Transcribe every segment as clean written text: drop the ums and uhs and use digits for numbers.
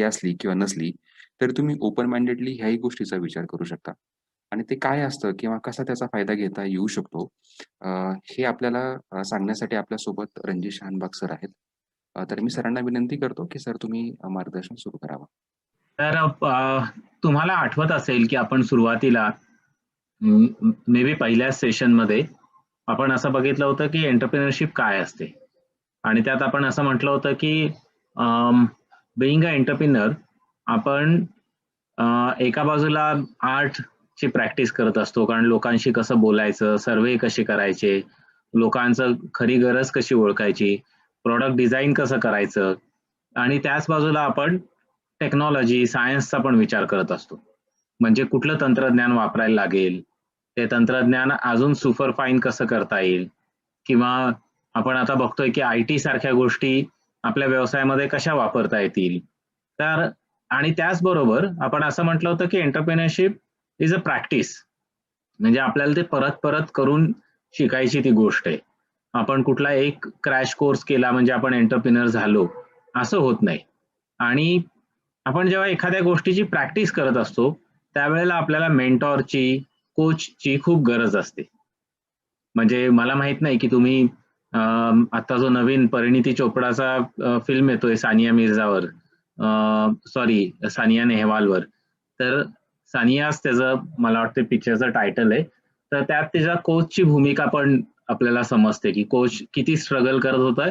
Idea असली किंवा नसली, तरी तुम्ही ओपन माइंडेडली ह्याही गोष्टीचा विचार करू शकता. आणि ते काय असतं किंवा कसा त्याचा फायदा घेता येऊ शकतो, अ, हे आपल्याला सांगण्यासाठी आपल्यासोबत रणजित शहानबाग सर आहेत. तर मी सरांना विनंती करतो, की सर तुम्ही मार्गदर्शन सुरू करावं. तर तुम्हाला आठवत असेल की आपण सुरुवातीला मे बी पहिल्याच सेशनमध्ये आपण असं बघितलं होतं की एंटरप्रेन्योरशिप काय असते आणि त्यात आपण असं म्हटलं होतं की बिईंग अ एंटरप्रिनर आपण एका बाजूला आर्टची प्रॅक्टिस करत असतो, कारण लोकांशी कसं बोलायचं, सर्वे कसे करायचे, लोकांचं खरी गरज कशी ओळखायची, प्रॉडक्ट डिझाईन कसं करायचं, आणि त्याच बाजूला आपण टेक्नॉलॉजी सायन्सचा पण विचार करत असतो. म्हणजे कुठलं तंत्रज्ञान वापरायला लागेल, ते तंत्रज्ञान अजून सुपरफाईन कसं करता येईल, किंवा आपण आता बघतोय की आय टी सारख्या गोष्टी आपल्या व्यवसायामध्ये कशा वापरता येतील. तर आणि त्याचबरोबर आपण असं म्हटलं होतं की एंटरप्रेन्योरशिप इज अ प्रॅक्टिस, म्हणजे आपल्याला ते परत परत करून शिकायची ती गोष्ट आहे. आपण कुठला एक क्रॅश कोर्स केला म्हणजे आपण एंटरप्रेन्योर झालो असं होत नाही. आणि आपण जेव्हा एखाद्या गोष्टीची प्रॅक्टिस करत असतो त्यावेळेला आपल्याला मेंटॉरची, कोचची खूप गरज असते. म्हणजे मला माहित नाही की तुम्ही आता जो नवीन परिणीती चोपडाचा फिल्म येतोय सानिया मिर्झावर, सॉरी सानिया नेहवालवर, तर सानियाच त्याचं मला वाटतं पिक्चरचं टायटल आहे. तर त्यात तिच्या कोचची भूमिका पण आपल्याला समजते की कोच किती स्ट्रगल करत होता.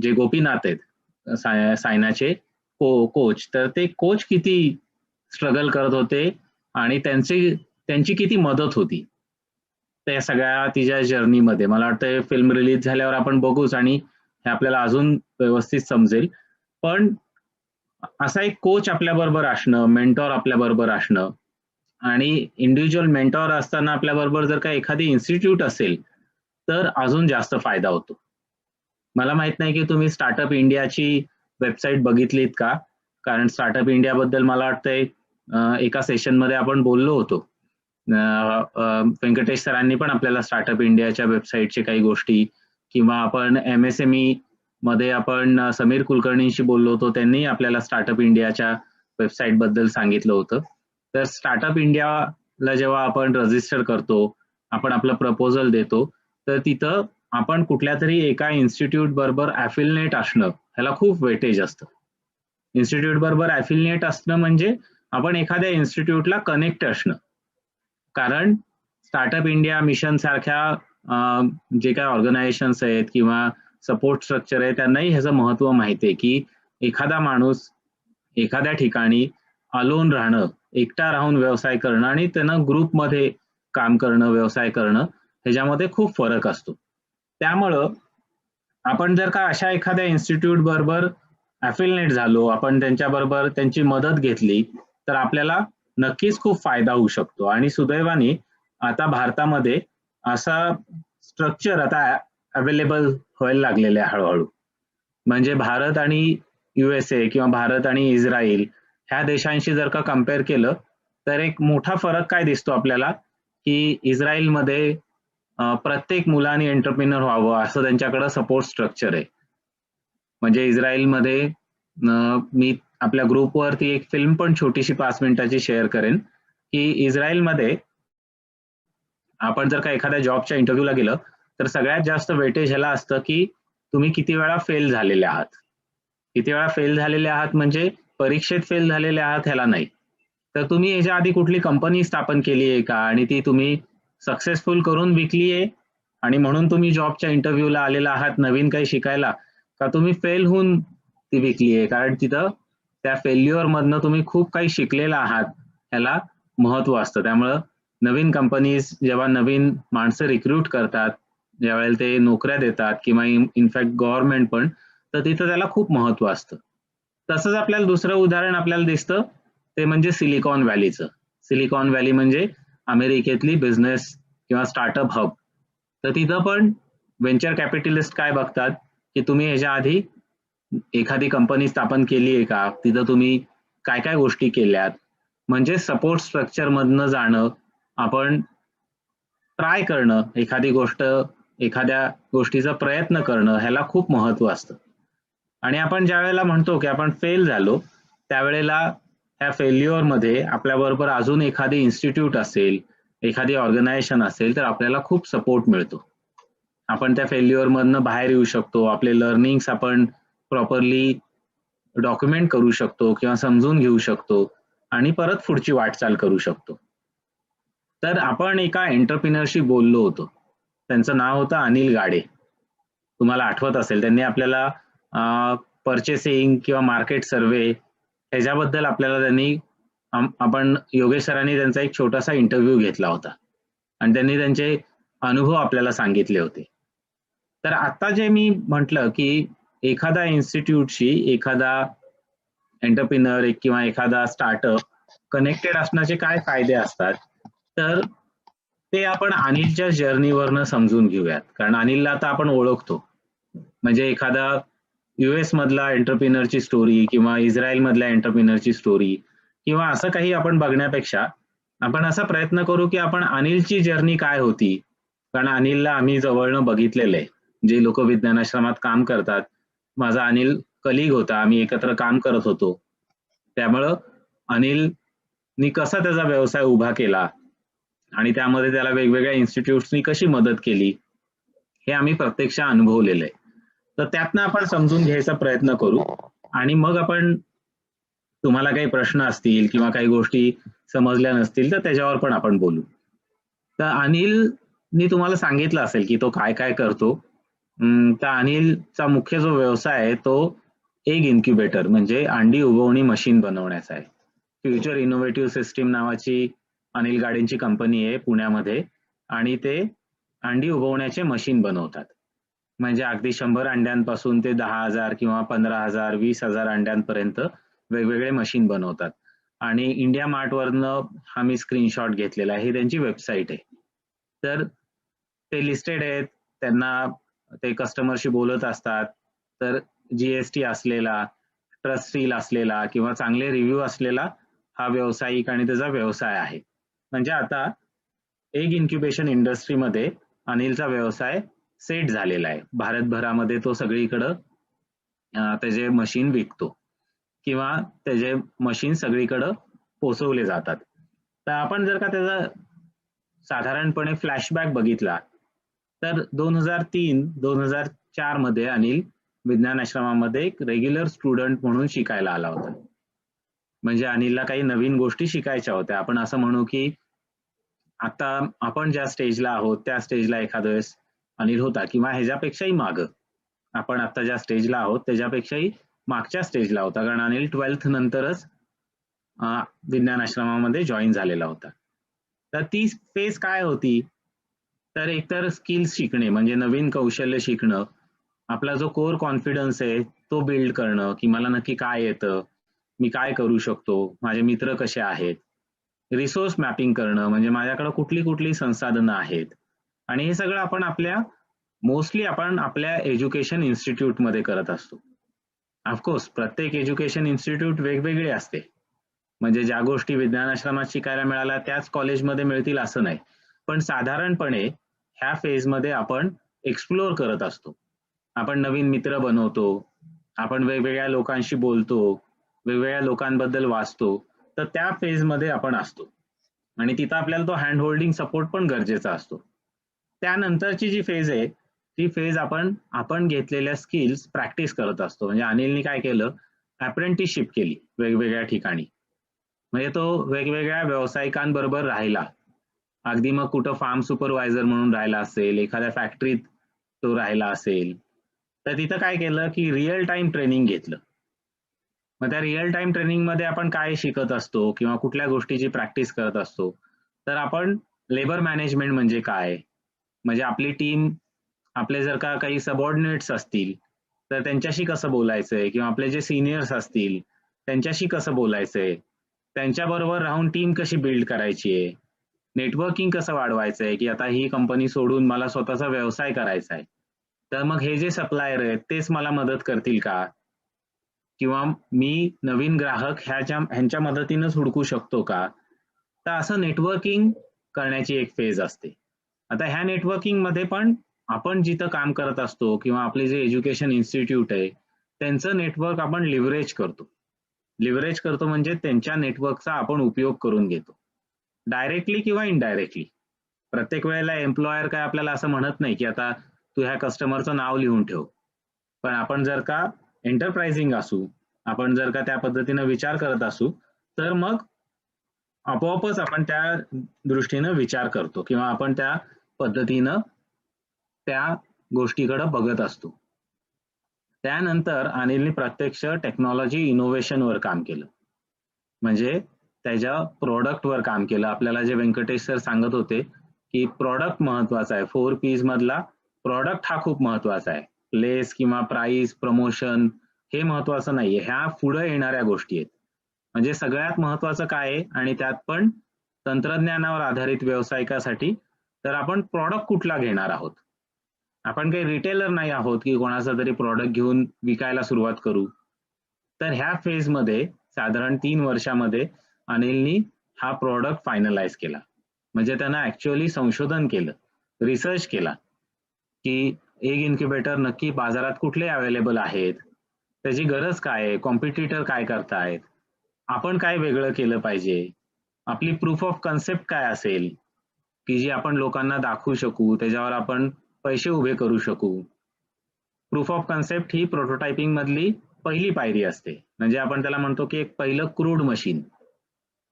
जे गोपीनाथ आहेत सायनाचे कोच, तर ते कोच किती स्ट्रगल करत होते आणि त्यांची किती मदत होती त्या सगळ्या तिच्या जर्नीमध्ये. मला वाटतं फिल्म रिलीज झाल्यावर आपण बघूच आणि हे आपल्याला अजून व्यवस्थित समजेल. पण असा एक कोच आपल्या बरोबर असणं, मेंटॉर आपल्या बरोबर असणं, आणि इंडिव्हिज्युअल मेंटॉर असताना आपल्या बरोबर जर का एखादी इन्स्टिट्यूट असेल तर अजून जास्त फायदा होतो. मला माहित नाही की तुम्ही स्टार्टअप इंडियाची वेबसाईट बघितलीत का? कारण स्टार्टअप इंडिया बद्दल मला वाटतंय एका सेशनमध्ये आपण बोललो होतो. व्यंकटेश सरांनी पण आपल्याला स्टार्टअप इंडियाच्या वेबसाईटची काही गोष्टी, किंवा आपण MSME मध्ये आपण समीर कुलकर्णींशी बोललो होतो, त्यांनी आपल्याला स्टार्टअप इंडियाच्या वेबसाईट बद्दल सांगितलं होतं. तर स्टार्टअप इंडियाला जेव्हा आपण रजिस्टर करतो, आपण आपलं प्रपोजल देतो, तर तिथं आपण कुठल्या तरी एका इन्स्टिट्यूट बरोबर ॲफिलिएट असणं ह्याला खूप वेटेज असतं. इन्स्टिट्यूट बरोबर ॲफिलिएट असणं म्हणजे आपण एखाद्या इन्स्टिट्यूटला कनेक्ट असणं. कारण स्टार्टअप इंडिया मिशन सारख्या जे काही ऑर्गनायझेशन्स आहेत किंवा सपोर्ट स्ट्रक्चर आहे त्यांनाही ह्याचं महत्व माहिती आहे की एखादा माणूस एखाद्या ठिकाणी अलोन राहणं, एकटा राहून व्यवसाय करणं आणि त्यानं ग्रुपमध्ये काम करणं, व्यवसाय करणं, ह्याच्यामध्ये खूप फरक असतो. त्यामुळं आपण जर का अशा एखाद्या इन्स्टिट्यूट बरोबर ॲफिलिएट झालो, आपण त्यांच्याबरोबर त्यांची मदत घेतली, तर आपल्याला नक्कीच खूप फायदा होऊ शकतो. आणि सुदैवाने आता भारतामध्ये असा स्ट्रक्चर आता अवेलेबल व्हायला लागलेले आहे हळूहळू. म्हणजे भारत आणि USA किंवा भारत आणि इस्रायल ह्या देशांशी जर का कम्पेअर केलं तर एक मोठा फरक काय दिसतो आपल्याला, की इस्रायलमध्ये प्रत्येक मुलाने एंटरप्रिनर व्हावं असं त्यांच्याकडे सपोर्ट स्ट्रक्चर आहे. म्हणजे इस्रायलमध्ये मी आपल्या ग्रुपवरती एक फिल्म पण छोटीशी 5 मिनिटाची शेअर करेन, की इस्रायलमध्ये आपण जर का एखाद्या जॉबच्या इंटरव्ह्यूला गेलं तर सगळ्यात जास्त वेटेज ह्याला असतं की तुम्ही किती वेळा फेल झालेले आहात. किती वेळा फेल झालेले आहात म्हणजे परीक्षेत फेल झालेले आहात ह्याला नाही. तर तुम्ही ह्याच्या आधी कुठली कंपनी स्थापन केली आहे का आणि ती तुम्ही सक्सेसफुल करून विकली आहे आणि म्हणून तुम्ही जॉबच्या इंटरव्ह्यूला आलेला आहात नवीन काही शिकायला, का तुम्ही फेल होऊन ती विकली आहे, कारण तिथं त्या फेल्युअर मधनं तुम्ही खूप काही शिकलेला आहात ह्याला महत्व असतं. त्यामुळं नवीन कंपनीज जेव्हा नवीन माणसं रिक्रूट करतात, ज्यावेळेला ते नोकऱ्या देतात किंवा इनफॅक्ट गव्हर्नमेंट पण, तर तिथं त्याला खूप महत्व असतं. तसंच आपल्याला दुसरं उदाहरण आपल्याला दिसतं ते म्हणजे सिलिकॉन व्हॅलीचं. सिलिकॉन व्हॅली म्हणजे अमेरिकेतली बिझनेस किंवा स्टार्टअप हब. तर तिथं पण व्हेंचर कॅपिटलिस्ट काय बघतात की तुम्ही ह्याच्या आधी एखादी कंपनी स्थापन केली आहे का, तिथं तुम्ही काय काय गोष्टी केल्यात, म्हणजे सपोर्ट स्ट्रक्चर मधनं जाणं, आपण ट्राय करणं, एखाद्या गोष्टीचा प्रयत्न करणं ह्याला खूप महत्व असतं. आणि आपण ज्या वेळेला म्हणतो की आपण फेल झालो त्यावेळेला ह्या फेल्युअरमध्ये आपल्याबरोबर अजून एखादी इन्स्टिट्यूट असेल, एखादी ऑर्गनायझेशन असेल, तर आपल्याला खूप सपोर्ट मिळतो. आपण त्या फेल्युअरमधनं बाहेर येऊ शकतो. आपले लर्निंग्स आपण प्रॉपरली डॉक्युमेंट करू शकतो किंवा समजून घेऊ शकतो आणि परत पुढची वाटचाल करू शकतो. तर आपण एका एंटरप्रिनरशी बोललो होतो. त्यांचं नाव होतं अनिल गाडे. तुम्हाला आठवत असेल, त्यांनी आपल्याला पर्चेसिंग किंवा मार्केट सर्वे ह्याच्याबद्दल आपल्याला आपण योगेश सरांनी त्यांचा एक छोटासा इंटरव्ह्यू घेतला होता आणि त्यांनी त्यांचे अनुभव आपल्याला सांगितले होते. तर आता जे मी म्हटलं की एखादा इन्स्टिट्यूटशी एखादा एंटरप्रिनर किंवा एखादा स्टार्टअप कनेक्टेड असण्याचे काय फायदे असतात, तर ते आपण अनिलच्या जर्नीवरनं समजून घेऊयात. कारण अनिलला आता आपण ओळखतो. म्हणजे एखादा US मधला एंटरप्रिनरची स्टोरी किंवा इस्रायल मधल्या एंटरप्रिनरची स्टोरी किंवा असं काही आपण बघण्यापेक्षा आपण असा प्रयत्न करू की आपण अनिलची जर्नी काय होती. कारण अनिलला आम्ही जवळनं बघितलेलं आहे. जे लोक विज्ञानाश्रमात काम करतात, माझा अनिल कलिग होता, आम्ही एकत्र काम करत होतो. त्यामुळं अनिलनी कसा त्याचा व्यवसाय उभा केला आणि त्यामध्ये त्याला वेगवेगळ्या इन्स्टिट्यूट्सनी कशी मदत केली, हे आम्ही प्रत्यक्ष अनुभवलेलं आहे. तर त्यातनं आपण समजून घ्यायचा प्रयत्न करू आणि मग आपण तुम्हाला काही प्रश्न असतील किंवा काही गोष्टी समजल्या नसतील तर त्याच्यावर पण आपण बोलू. तर अनिलनी तुम्हाला सांगितलं असेल की तो काय काय करतो. तर अनिलचा मुख्य जो व्यवसाय आहे तो एग इन्क्युबेटर म्हणजे अंडी उगवणी मशीन बनवण्याचा आहे. फ्युचर इनोव्हेटिव्ह सिस्टीम नावाची अनिल गाडेंची कंपनी आहे पुण्यामध्ये आणि ते अंडी उगवण्याचे मशीन बनवतात. म्हणजे अगदी 100 अंड्यांपासून ते 10,000 किंवा 15,000 20,000 अंड्यांपर्यंत वेगवेगळे मशीन बनवतात. आणि इंडिया मार्टवरनं हा मी स्क्रीनशॉट घेतलेला आहे. ही त्यांची वेबसाईट आहे. तर ते लिस्टेड आहेत. त्यांना ते कस्टमरशी बोलत असतात. तर GST असलेला, ट्रस्ट सील असलेला किंवा चांगले रिव्ह्यू असलेला हा व्यावसायिक आणि त्याचा व्यवसाय आहे. म्हणजे आता एग इन्क्युबेशन इंडस्ट्रीमध्ये अनिलचा व्यवसाय सेट झालेला आहे. भारतभरामध्ये तो सगळीकडं त्याचे मशीन विकतो किंवा त्याचे मशीन सगळीकडं पोचवले जातात. तर आपण जर का त्याचा साधारणपणे फ्लॅशबॅक बघितला तर 2003-2004 मध्ये अनिल विज्ञान आश्रमामध्ये एक रेग्युलर स्टुडंट म्हणून शिकायला आला होता. म्हणजे अनिलला काही नवीन गोष्टी शिकायच्या होत्या. आपण असं म्हणू की आता आपण ज्या स्टेजला आहोत त्या स्टेजला एखाद्या वेळेस अनिल होता किंवा ह्याच्यापेक्षाही मागं आपण आता ज्या स्टेजला आहोत त्याच्यापेक्षाही मागच्या स्टेजला होता. कारण अनिल 12th नंतरच विज्ञान आश्रमामध्ये जॉईन झालेला होता. तर ती फेज काय होती, तर एकतर स्किल्स शिकणे म्हणजे नवीन कौशल्य शिकणं, आपला जो कोर कॉन्फिडन्स आहे तो बिल्ड करणं की मला नक्की काय येतं, मी काय करू शकतो, माझे मित्र कसे आहेत, रिसोर्स मॅपिंग करणं म्हणजे माझ्याकडे कुठली कुठली संसाधनं आहेत. आणि हे सगळं आपण मोस्टली आपण आपल्या एज्युकेशन इन्स्टिट्यूटमध्ये करत असतो. ऑफकोर्स प्रत्येक एज्युकेशन इन्स्टिट्यूट वेगवेगळे असते. म्हणजे ज्या गोष्टी विज्ञान आश्रमात शिकायला मिळाल्या त्याच कॉलेजमध्ये मिळतील असं नाही. पण साधारणपणे ह्या फेजमध्ये आपण एक्सप्लोअर करत असतो. आपण नवीन मित्र बनवतो, आपण वेगवेगळ्या लोकांशी बोलतो, वेगवेगळ्या लोकांबद्दल वाचतो. तर त्या फेजमध्ये आपण असतो आणि तिथं आपल्याला तो हँड होल्डिंग सपोर्ट पण गरजेचा असतो. त्यानंतरची जी फेज आहे ती फेज आपण घेतलेल्या स्किल्स प्रॅक्टिस करत असतो. म्हणजे अनिलनी काय केलं, अप्रेंटिसशिप केली वेगवेगळ्या ठिकाणी. म्हणजे तो वेगवेगळ्या व्यावसायिकांबरोबर राहिला. अगदी मग कुठं फार्म सुपरवायझर म्हणून राहिला असेल, एखाद्या फॅक्टरीत तो राहिला असेल, तर तिथं काय केलं की रिअल टाइम ट्रेनिंग घेतलं. मग त्या रिअल टाइम ट्रेनिंग मध्ये आपण काय शिकत असतो किंवा कुठल्या गोष्टीची प्रॅक्टिस करत असतो, तर आपण लेबर मॅनेजमेंट म्हणजे काय, म्हणजे आपली टीम, आपले जर का काही सबऑर्डिनेट्स असतील तर त्यांच्याशी कसं बोलायचंय किंवा आपले जे सिनियर्स असतील त्यांच्याशी कसं बोलायचंय, त्यांच्याबरोबर राहून टीम कशी बिल्ड करायची आहे, नेटवर्किंग कसं वाढवायचंय की आता ही कंपनी सोडून मला स्वतःचा व्यवसाय करायचा आहे, तर मग हे जे सप्लायर आहेत तेच मला मदत करतील का, किंवा मी नवीन ग्राहक ह्यांच्या मदतीनंच हुडकू शकतो का. तर असं नेटवर्किंग करण्याची एक फेज असते. आता ह्या नेटवर्किंग मध्ये पण आपण जिथं काम करत असतो किंवा आपले जे एज्युकेशन इन्स्टिट्यूट आहे त्यांचं नेटवर्क आपण लिव्हरेज करतो. लिव्हरेज करतो म्हणजे त्यांच्या नेटवर्कचा आपण उपयोग करून घेतो, डायरेक्टली किंवा इनडायरेक्टली. प्रत्येक वेळेला एम्प्लॉयर काय आपल्याला असं म्हणत नाही की आता तू ह्या कस्टमरचं नाव लिहून ठेव. पण आपण जर का एंटरप्राइझिंग असू, आपण जर का त्या पद्धतीनं विचार करत असू, तर मग आपोआपच आपण त्या दृष्टीनं विचार करतो किंवा आपण त्या पद्धतीनं त्या गोष्टीकडे बघत असतो. त्यानंतर अनिलने प्रत्यक्ष टेक्नॉलॉजी इनोव्हेशनवर काम केलं. म्हणजे त्याच्या प्रॉडक्टवर काम केलं. आपल्याला जे व्यंकटेश सर सांगत होते की प्रॉडक्ट महत्वाचा आहे. 4 P's मधला प्रॉडक्ट हा खूप महत्वाचा आहे. लेस किंवा प्राइस, प्रमोशन हे महत्वाचं नाहीये. ह्या पुढे येणाऱ्या गोष्टी आहेत. म्हणजे सगळ्यात महत्वाचं काय आहे आणि त्यात पण तंत्रज्ञानावर आधारित व्यावसायिकासाठी तर आपण प्रॉडक्ट कुठला घेणार आहोत. आपण काही रिटेलर नाही आहोत की कोणाचा तरी प्रॉडक्ट घेऊन विकायला सुरुवात करू. तर ह्या फेजमध्ये साधारण 3 वर्षामध्ये अनिलनी हा प्रॉडक्ट फायनलाइज केला. म्हणजे त्यानं ऍक्च्युअली संशोधन केलं, रिसर्च केला की एक इन्क्युबेटर नक्की बाजारात कुठले अवेलेबल आहेत, त्याची गरज काय आहे, कॉम्पिटिटर काय करतायत, आपण काय वेगळं केलं पाहिजे, आपली प्रूफ ऑफ कन्सेप्ट काय असेल की जी आपण लोकांना दाखवू शकू, त्याच्यावर आपण पैसे उभे करू शकू. Proof of concept he prototyping मधली पहिली पायरी असते. म्हणजे आपण त्याला म्हणतो की एक पहिलं क्रूड मशीन.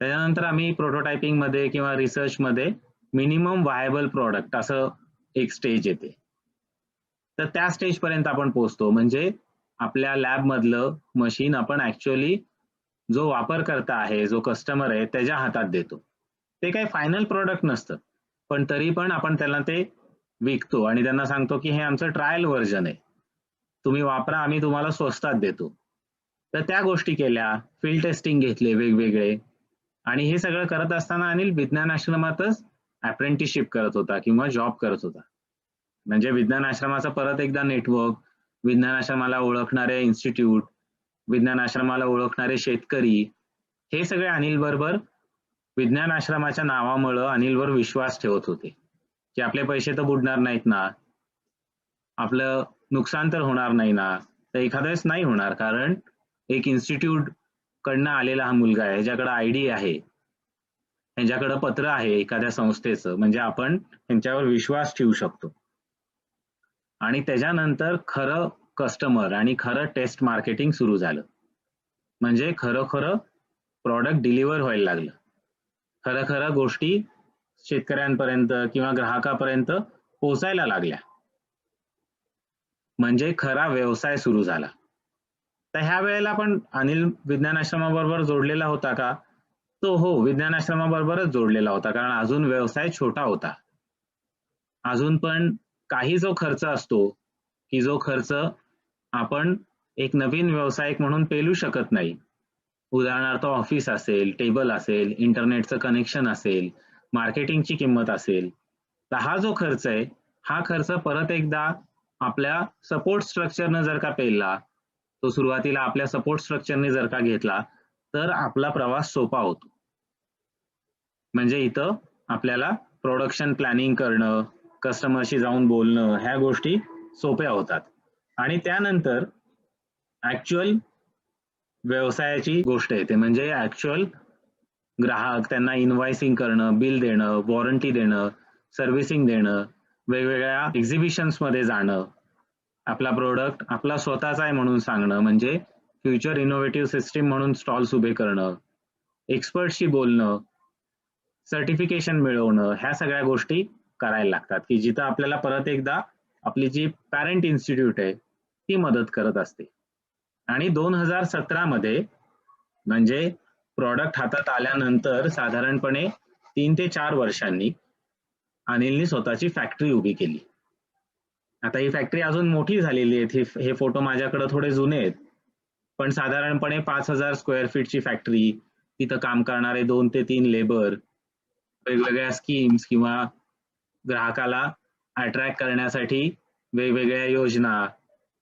त्याच्यानंतर आम्ही प्रोटोटायपिंग मध्ये किंवा रिसर्च मध्ये मिनिमम व्हायबल प्रॉडक्ट असं एक स्टेज येते. तर त्या स्टेज पर्यंत आपण पोहोचतो. म्हणजे आपल्या लॅब मधलं मशीन आपण ऍक्च्युअली जो वापरकर्ता आहे, जो कस्टमर आहे त्याच्या हातात देतो. ते काही फायनल प्रॉडक्ट नसतं, पण तरी पण आपण त्याला ते विकतो आणि त्यांना सांगतो की हे आमचं ट्रायल व्हर्जन आहे, तुम्ही वापरा, आम्ही तुम्हाला स्वस्तात देतो. तर त्या गोष्टी केल्या, फील्ड टेस्टिंग घेतले वेगवेगळे. आणि हे सगळं करत असताना अनिल विज्ञान आश्रमातच अप्रेंटिसशिप करत होता किंवा जॉब करत होता. म्हणजे विज्ञान आश्रमाचं परत एकदा नेटवर्क, विज्ञान आश्रमाला ओळखणारे इन्स्टिट्यूट, विज्ञान आश्रमाला ओळखणारे शेतकरी, हे सगळे अनिल बरोबर विज्ञान आश्रमाच्या नावामुळं अनिलवर विश्वास ठेवत होते की आपले पैसे तर बुडणार नाहीत ना, आपलं नुकसान तर होणार नाही ना. तर एखाद्या वेळेस नाही होणार, कारण एक इन्स्टिट्यूट कडनं आलेला हा मुलगा आहे, ह्याच्याकडे आयडी आहे, ह्याच्याकडे पत्र आहे एखाद्या संस्थेचं, म्हणजे आपण त्यांच्यावर विश्वास ठेवू शकतो. आणि त्याच्यानंतर खरं कस्टमर आणि खरं टेस्ट मार्केटिंग सुरू झालं. म्हणजे खरं प्रॉडक्ट डिलिव्हर व्हायला लागलं. खरं गोष्टी शेतकऱ्यांपर्यंत किंवा ग्राहकापर्यंत पोहोचायला लागल्या. म्हणजे खरा व्यवसाय सुरू झाला. तर ह्या वेळेला पण अनिल विज्ञान आश्रमाबरोबर जोडलेला होता का? तो हो, विज्ञान आश्रमाबरोबरच जोडलेला होता, कारण अजून व्यवसाय छोटा होता. अजून पण काही जो खर्च असतो की जो खर्च आपण एक नवीन व्यावसायिक म्हणून पेलू शकत नाही. उदाहरणार्थ ऑफिस असेल, टेबल असेल, इंटरनेटचं कनेक्शन असेल, मार्केटिंगची किंमत असेल. तर हा जो खर्च आहे, हा खर्च परत एकदा आपल्या सपोर्ट स्ट्रक्चरनं जर का पेलला, तो सुरुवातीला आपल्या सपोर्ट स्ट्रक्चरने जर का घेतला, तर आपला प्रवास सोपा होतो. म्हणजे इथं आपल्याला प्रोडक्शन प्लॅनिंग करणं, कस्टमरशी जाऊन बोलणं, ह्या गोष्टी सोप्या होतात. आणि त्यानंतर ऍक्च्युअल व्यवसायाची गोष्ट येते. म्हणजे ऍक्च्युअल ग्राहक त्यांना इनव्हॉइसिंग करणं, बिल देणं, वॉरंटी देणं, सर्व्हिसिंग देणं, वेगवेगळ्या एक्झिबिशन्स मध्ये जाणं, आपला प्रोडक्ट आपला स्वतःचा आहे म्हणून सांगणं, म्हणजे फ्युचर इनोव्हेटिव्ह सिस्टीम म्हणून स्टॉल्स उभे करणं, एक्सपर्टशी बोलणं, सर्टिफिकेशन मिळवणं, ह्या सगळ्या गोष्टी करायला लागतात की जिथं आपल्याला परत एकदा आपली जी पॅरेंट इन्स्टिट्यूट आहे ती मदत करत असते. आणि 2017 मध्ये म्हणजे प्रॉडक्ट हातात आल्यानंतर साधारणपणे 3 ते 4 वर्षांनी अनिलनी स्वतःची फॅक्टरी उभी केली. आता ही फॅक्टरी अजून मोठी झालेली आहे. हे फोटो माझ्याकडे थोडे जुने आहेत, पण साधारणपणे 5,000 स्क्वेअर फीटची फॅक्टरी, तिथं काम करणारे 2 ते 3 लेबर, वेगवेगळ्या स्कीम्स किंवा ग्राहकाला अट्रॅक्ट करण्यासाठी वेगवेगळ्या योजना,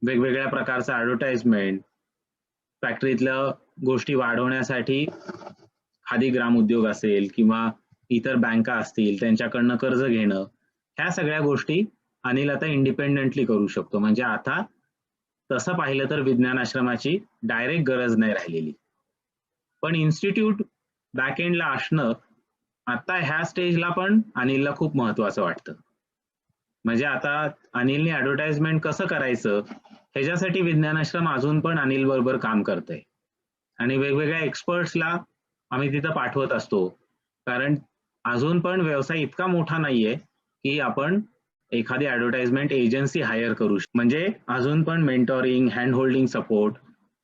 वेगवेगळ्या प्रकारचं ऍडव्हर्टाइजमेंट, फॅक्टरीतल्या गोष्टी वाढवण्यासाठी खादी ग्राम उद्योग असेल किंवा इतर बँका असतील त्यांच्याकडनं कर्ज घेणं, ह्या सगळ्या गोष्टी अनिल आता इंडिपेंडेंटली करू शकतो. म्हणजे आता तसं पाहिलं तर विज्ञान आश्रमाची डायरेक्ट गरज नाही राहिलेली. पण इन्स्टिट्यूट बॅकएंडला असणं आता ह्या स्टेजला पण अनिलला खूप महत्वाचं वाटतं. म्हणजे आता अनिलने ऍडव्हर्टाइजमेंट कसं करायचं ह्याच्यासाठी विज्ञान आश्रम अजून पण अनिल बरोबर काम करतंय आणि वेगवेगळ्या एक्सपर्ट्सला आम्ही तिथं पाठवत असतो. कारण अजून पण व्यवसाय इतका मोठा नाहीये की आपण एखादी ऍडव्हर्टाइजमेंट एजन्सी हायर करू म्हणजे अजून पण मेंटॉरिंग, हँड होल्डिंग सपोर्ट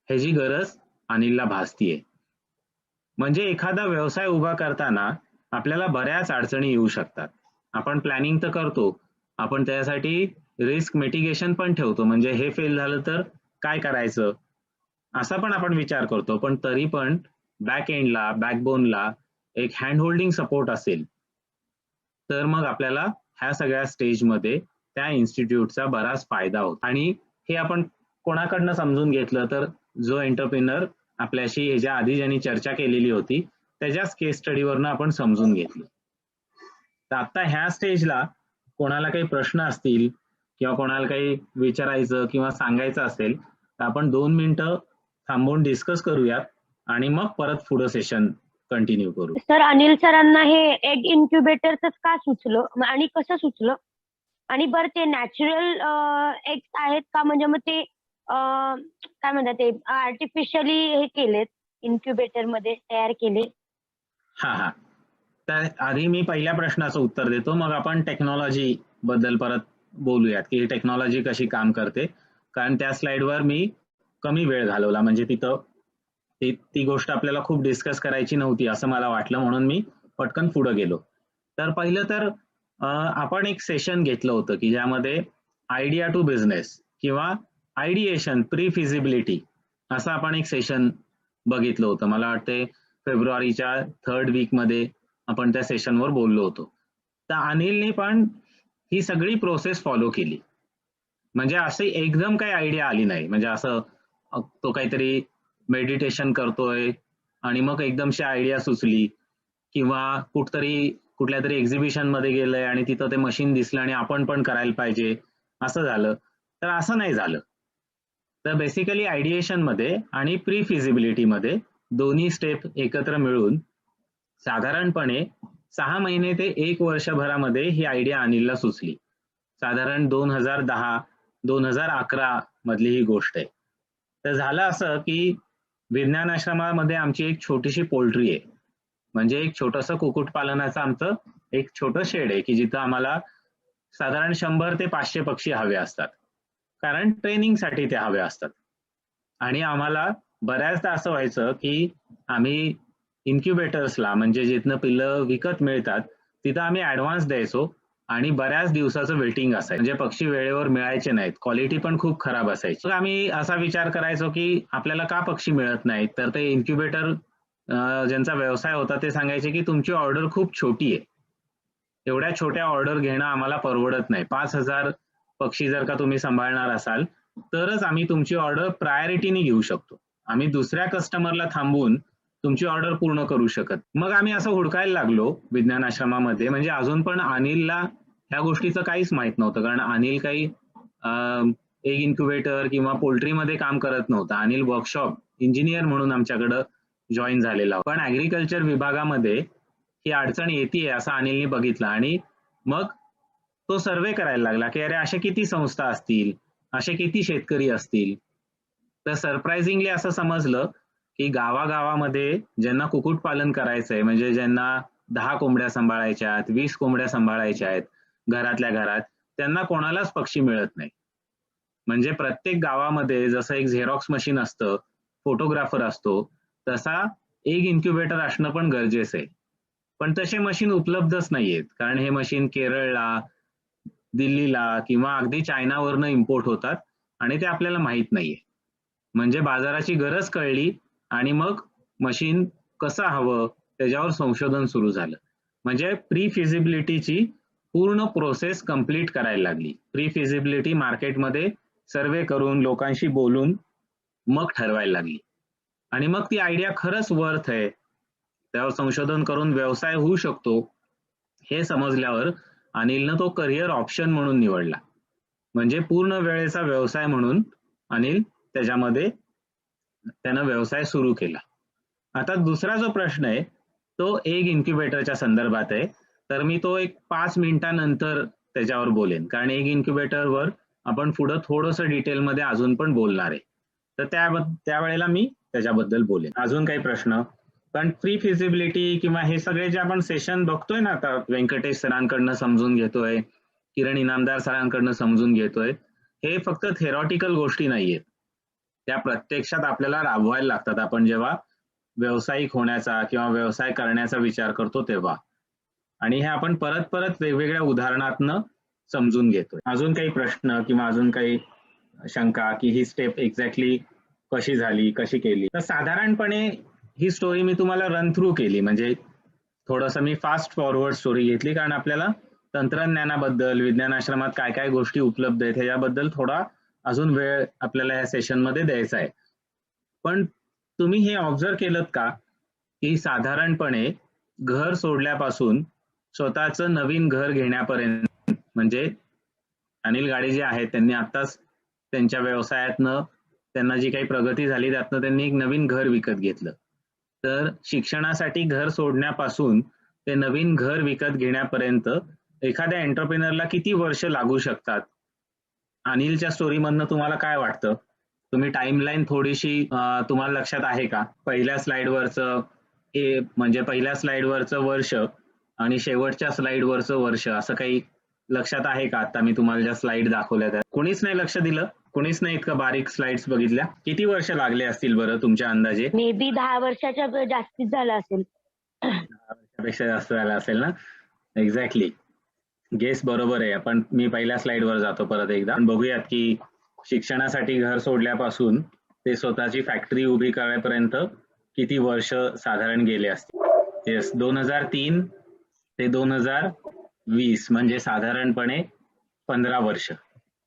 ह्याची गरज अनिलला भासतीये. म्हणजे एखादा व्यवसाय उभा करताना आपल्याला बऱ्याच अडचणी येऊ शकतात. आपण प्लॅनिंग तर करतो, आपण त्यासाठी रिस्क मिटिगेशन पण ठेवतो, म्हणजे हे फेल झालं तर काय करायचं असा पण आपण विचार करतो. पण तरी पण बॅक एंडला, बॅकबोनला एक हँड होल्डिंग सपोर्ट असेल तर मग आपल्याला ह्या सगळ्या स्टेजमध्ये त्या इन्स्टिट्यूटचा बराच फायदा होतो. आणि हे आपण कोणाकडनं समजून घेतलं तर जो एंटरप्रिनर आपल्याशी ह्याच्या आधी ज्यांनी चर्चा केलेली होती त्याच्याच केस स्टडीवरनं आपण समजून घेतलं. तर आता ह्या स्टेजला कोणाला काही प्रश्न असतील किंवा कोणाला काही विचारायचं किंवा सांगायचं असेल तर आपण 2 मिनिटं थांबून डिस्कस करूयात आणि मग परत पुढं सेशन कंटिन्यू करू. सर, अनिल सरांना हे एग इन्क्युबेटरच का सुचलं आणि कसं सुचलं? आणि बरं ते नॅचरल एग्स आहेत का, म्हणजे मग ते काय म्हणतात ते आर्टिफिशियली हे केलेत इन्क्युबेटर मध्ये तयार केले? हा. तर आधी मी पहिल्या प्रश्नाचं उत्तर देतो, मग आपण टेक्नॉलॉजी बद्दल परत बोलूयात की टेक्नॉलॉजी कशी काम करते. कारण त्या स्लाइडवर मी कमी वेळ घालवला, म्हणजे तिथं ती गोष्ट आपल्याला खूप डिस्कस करायची नव्हती असं मला वाटलं, म्हणून मी पटकन पुढे गेलो. तर पहिलं तर आपण एक सेशन घेतलं होतं की ज्यामध्ये आयडिया टू बिझनेस किंवा आयडिएशन प्री फिजिबिलिटी असं आपण एक सेशन बघितलं होतं. मला वाटते फेब्रुवारीच्या 3rd वीकमध्ये आपण त्या सेशनवर बोललो होतो. तर अनिलने पण ही सगळी प्रोसेस फॉलो केली. म्हणजे अशी एकदम काही आयडिया आली नाही, म्हणजे असं तो काहीतरी मेडिटेशन करतोय आणि मग एकदमशी आयडिया सुचली किंवा कुठल्या तरी एक्झिबिशन मध्ये गेलंय आणि तिथं ते मशीन दिसलं आणि आपण पण करायला पाहिजे असं झालं. तर असं नाही झालं. तर बेसिकली आयडिएशन मध्ये आणि प्री फिजिबिलिटी मध्ये दोन्ही स्टेप एकत्र मिळून साधारणपणे 6 महिने ते 1 वर्षभरामध्ये ही आयडिया अनिलला सुचली. साधारण 2010-2011 मधली ही गोष्ट आहे. तर झालं असं की विज्ञान आश्रमामध्ये आमची एक छोटीशी पोल्ट्री आहे, म्हणजे एक छोटंसं कुक्कुटपालनाचं आमचं एक छोटं शेड आहे की जिथं आम्हाला साधारण 100 ते 500 पक्षी हवे असतात, कारण ट्रेनिंगसाठी ते हवे असतात. आणि आम्हाला बऱ्याचदा असं व्हायचं की आम्ही इन्क्युबेटर्सला, म्हणजे जिथनं पिल्लं विकत मिळतात तिथं आम्ही ऍडव्हान्स द्यायचो आणि बऱ्याच दिवसाचं वेटिंग असायचं, म्हणजे पक्षी वेळेवर मिळायचे नाहीत, क्वालिटी पण खूप खराब असायची. तर आम्ही असा विचार करायचो की आपल्याला का पक्षी मिळत नाहीत. तर ते इन्क्युबेटर ज्यांचा व्यवसाय होता ते सांगायचे की तुमची ऑर्डर खूप छोटी आहे, एवढ्या छोट्या ऑर्डर घेणं आम्हाला परवडत नाही. 5,000 पक्षी जर का तुम्ही सांभाळणार असाल तरच आम्ही तुमची ऑर्डर प्रायोरिटीने घेऊ शकतो, आम्ही दुसऱ्या कस्टमरला थांबवून तुमची ऑर्डर पूर्ण करू शकत. मग आम्ही असं हुडकायला लागलो विज्ञान आश्रमामध्ये, म्हणजे अजून पण अनिलला ह्या गोष्टीचं काहीच माहित नव्हतं, कारण अनिल काही एक इन्क्युबेटर किंवा पोल्ट्रीमध्ये काम करत नव्हता. अनिल वर्कशॉप इंजिनियर म्हणून आमच्याकडं जॉईन झालेला. पण ऍग्रिकल्चर विभागामध्ये ही अडचण येते असं अनिलने बघितलं आणि मग तो सर्वे करायला लागला की अरे अशा किती संस्था असतील, असे किती शेतकरी असतील. तर सरप्राइझिंगली असं समजलं की गावागावामध्ये ज्यांना कुक्कुटपालन करायचंय, म्हणजे ज्यांना 10 कोंबड्या सांभाळायच्या आहेत, 20 कोंबड्या सांभाळायच्या आहेत घरातल्या घरात, त्यांना कोणालाच पक्षी मिळत नाही. म्हणजे प्रत्येक गावामध्ये जसं एक झेरॉक्स मशीन असतं, फोटोग्राफर असतो, तसा एक इन्क्युबेटर असणं पण गरजेचं आहे. पण तसे मशीन उपलब्धच नाहीयेत, कारण हे मशीन केरळला, दिल्लीला किंवा अगदी चायनावरनं इम्पोर्ट होतात आणि ते आपल्याला माहित नाहीये. म्हणजे बाजाराची गरज कळली आणि मग मशीन कसं हवं त्याच्यावर संशोधन सुरू झालं. म्हणजे प्री फिजिबिलिटीची पूर्ण प्रोसेस कंप्लीट करायला लागली. प्री फिजिबिलिटी मार्केटमध्ये सर्वे करून लोकांशी बोलून मग ठरवायला लागली आणि मग ती आयडिया खरंच वर्थ आहे, त्यावर संशोधन करून व्यवसाय होऊ शकतो हे समजल्यावर अनिलनं तो करिअर ऑप्शन म्हणून निवडला. म्हणजे पूर्ण वेळेचा व्यवसाय म्हणून अनिल त्याच्यामध्ये त्यानं व्यवसाय सुरू केला. आता दुसरा जो प्रश्न आहे तो एग इन्क्युबेटरच्या संदर्भात आहे. तर मी तो एक 5 मिनिटांनंतर त्याच्यावर बोलेन, कारण एग इन्क्युबेटरवर आपण पुढं थोडंसं डिटेलमध्ये अजून पण बोलणार आहे. तर त्यावेळेला मी त्याच्याबद्दल बोलेन. अजून काही प्रश्न? पण प्री फिजिबिलिटी किंवा हे सगळे जे आपण सेशन बघतोय ना, आता व्यंकटेश सरांकडनं समजून घेतोय, किरण इनामदार सरांकडनं समजून घेतोय, हे फक्त थेरॉटिकल गोष्टी नाहीयेत. त्या प्रत्यक्षात आपल्याला राबवायला लागतात आपण जेव्हा व्यावसायिक होण्याचा किंवा व्यवसाय करण्याचा विचार करतो तेव्हा. आणि हे आपण परत परत वेगवेगळ्या उदाहरणातनं समजून घेतोय. अजून काही प्रश्न किंवा अजून काही शंका की ही स्टेप एक्झॅक्टली कशी झाली, कशी केली? तर साधारणपणे ही स्टोरी मी तुम्हाला रन थ्रू केली, म्हणजे थोडंसं मी फास्ट फॉरवर्ड स्टोरी घेतली, कारण आपल्याला तंत्रज्ञानाबद्दल, विज्ञान आश्रमात काय काय गोष्टी उपलब्ध आहेत ह्याच्याबद्दल थोडा अजून वेळ आपल्याला या सेशनमध्ये द्यायचा आहे. पण तुम्ही हे ऑब्झर्व केलं का की साधारणपणे घर सोडल्यापासून स्वतःचं नवीन घर घेण्यापर्यंत, म्हणजे अनिल गाडे जे आहेत त्यांनी आताच त्यांच्या व्यवसायातनं त्यांना जी काही प्रगती झाली त्यातनं त्यांनी एक नवीन घर विकत घेतलं. तर शिक्षणासाठी घर सोडण्यापासून ते नवीन घर विकत घेण्यापर्यंत एखाद्या एंटरप्रेनरला किती वर्ष लागू शकतात? अनिलच्या स्टोरीमधनं तुम्हाला काय वाटतं? तुम्ही टाइमलाईन थोडीशी तुम्हाला लक्षात आहे का? पहिल्या स्लाइडवरचं म्हणजे पहिल्या स्लाइडवरचं वर्ष आणि शेवटच्या स्लाइडवरचं वर्ष असं काही लक्षात आहे का? आता मी तुम्हाला ज्या स्लाइड दाखवल्या त्या कोणीच नाही लक्ष दिलं? कोणीच नाही इतकं बारीक स्लाइड्स बघितल्या? किती वर्ष लागले असतील बरं तुमच्या अंदाजे? मे बी 10 वर्षाच्या जास्तीत झालं असेल. 10 वर्षापेक्षा जास्त झालं असेल ना? एक्झॅक्टली. गेस बरोबर आहे. आपण मी पहिल्या स्लाइडवर जातो परत एकदा. बघूयात की शिक्षणासाठी घर सोडल्यापासून ते स्वतःची फॅक्टरी उभी करायपर्यंत किती वर्ष साधारण गेले असतील. येस, 2003 ते 2020 म्हणजे साधारणपणे 15 वर्ष.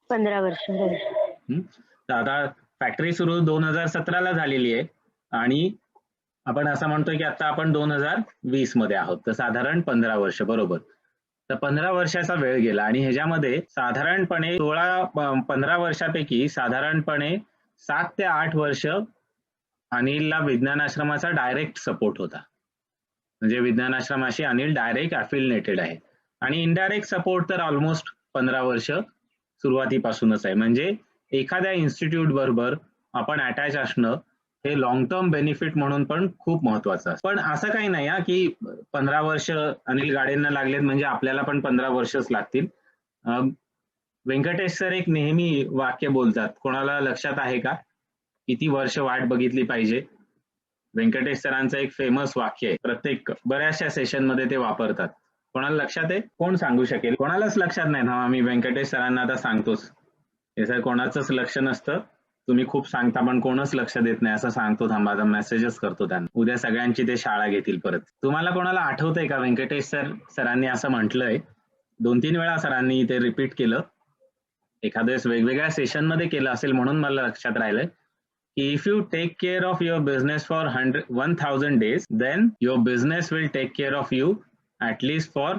15 वर्ष. तर आता फॅक्टरी सुरू 2017ला झालेली आहे आणि आपण असं म्हणतोय की आता आपण 2020 मध्ये आहोत, तर साधारण 15 वर्ष. बरोबर. तर 15 वर्षाचा वेळ गेला आणि ह्याच्यामध्ये साधारणपणे 15 वर्षापैकी साधारणपणे 7 ते 8 वर्ष अनिलला विज्ञान आश्रमाचा डायरेक्ट सपोर्ट होता. म्हणजे विज्ञान आश्रमाशी अनिल डायरेक्ट अफिलिएटेड आहे आणि इनडायरेक्ट सपोर्ट तर ऑलमोस्ट 15 वर्ष सुरुवातीपासूनच आहे. म्हणजे एखाद्या इन्स्टिट्यूट बरोबर आपण अटॅच असणं हे लॉंग टर्म बेनिफिट म्हणून पण खूप महत्वाचं असतं. पण असं काही नाही की 15 वर्ष अनिल गाडेंना लागलेत म्हणजे आपल्याला पण 15 वर्षच लागतील. व्यंकटेश सर एक नेहमी वाक्य बोलतात, कोणाला लक्षात आहे का किती वर्ष वाट बघितली पाहिजे? व्यंकटेश सरांचं एक फेमस वाक्य आहे, प्रत्येक बऱ्याचशा सेशन मध्ये ते वापरतात. कोणाला लक्षात आहे? कोण सांगू शकेल? कोणालाच लक्षात नाही ना? आम्ही व्यंकटेश सरांना आता सांगतोच. हे सर कोणाचंच लक्ष नसतं, तुम्ही खूप सांगता पण कोणच लक्ष देत नाही असं सांगतो. थांबा, मेसेजेस करतो त्यांना. उद्या सगळ्यांची ते शाळा घेतील परत. तुम्हाला कोणाला आठवतंय का व्यंकटेश सरांनी असं म्हटलंय? 2-3 वेळा सरांनी ते रिपीट केलं. एखाद्या वेळेस वेगवेगळ्या सेशन मध्ये केलं असेल म्हणून मला लक्षात राहिलंय की if you take care of your business for 1000 days, then your business will take care of you at least for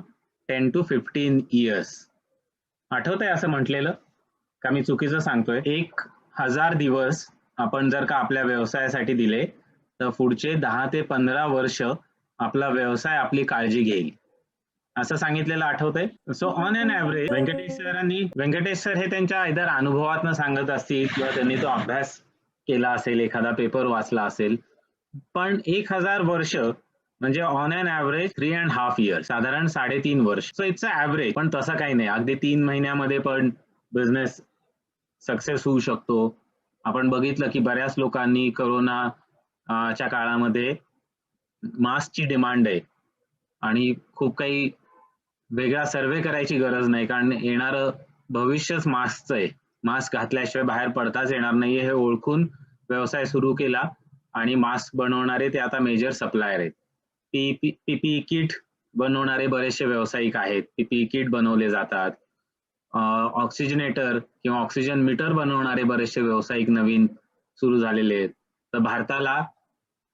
10 to 15 years. आठवतंय असं म्हटलेलं का मी चुकीचं सांगतोय? 1000 दिवस आपण जर का आपल्या व्यवसायासाठी दिले तर पुढचे 10 ते 15 वर्ष आपला व्यवसाय आपली काळजी घेईल असं सांगितलेलं आठवतंय? So on an average Venkatesh sir हे त्यांच्या इतर अनुभवातनं सांगत असतील किंवा त्यांनी तो अभ्यास केला असेल, एखादा पेपर वाचला असेल, पण 1000 वर्ष म्हणजे ऑन अन ऍव्हरेज 3.5 years, साधारण 3.5 वर्ष. So it's a average. पण तसं काही नाही, अगदी 3 महिन्यामध्ये पण बिझनेस सक्सेस होऊ शकतो. आपण बघितलं की बऱ्याच लोकांनी च्या काळामध्ये मास्कची डिमांड आहे आणि खूप काही वेगळा सर्वे करायची गरज नाही, कारण येणारं भविष्यच मास्कचं आहे. मास्क घातल्याशिवाय बाहेर पडताच येणार नाहीये हे ओळखून व्यवसाय सुरू केला आणि मास्क बनवणारे ते आता मेजर सप्लायर आहेत. पीपीई किट बनवणारे बरेचसे व्यावसायिक आहेत. पीपीई किट बनवले जातात. ऑक्सिजनेटर किंवा ऑक्सिजन मीटर बनवणारे बरेचसे व्यावसायिक नवीन सुरू झालेले आहेत. तर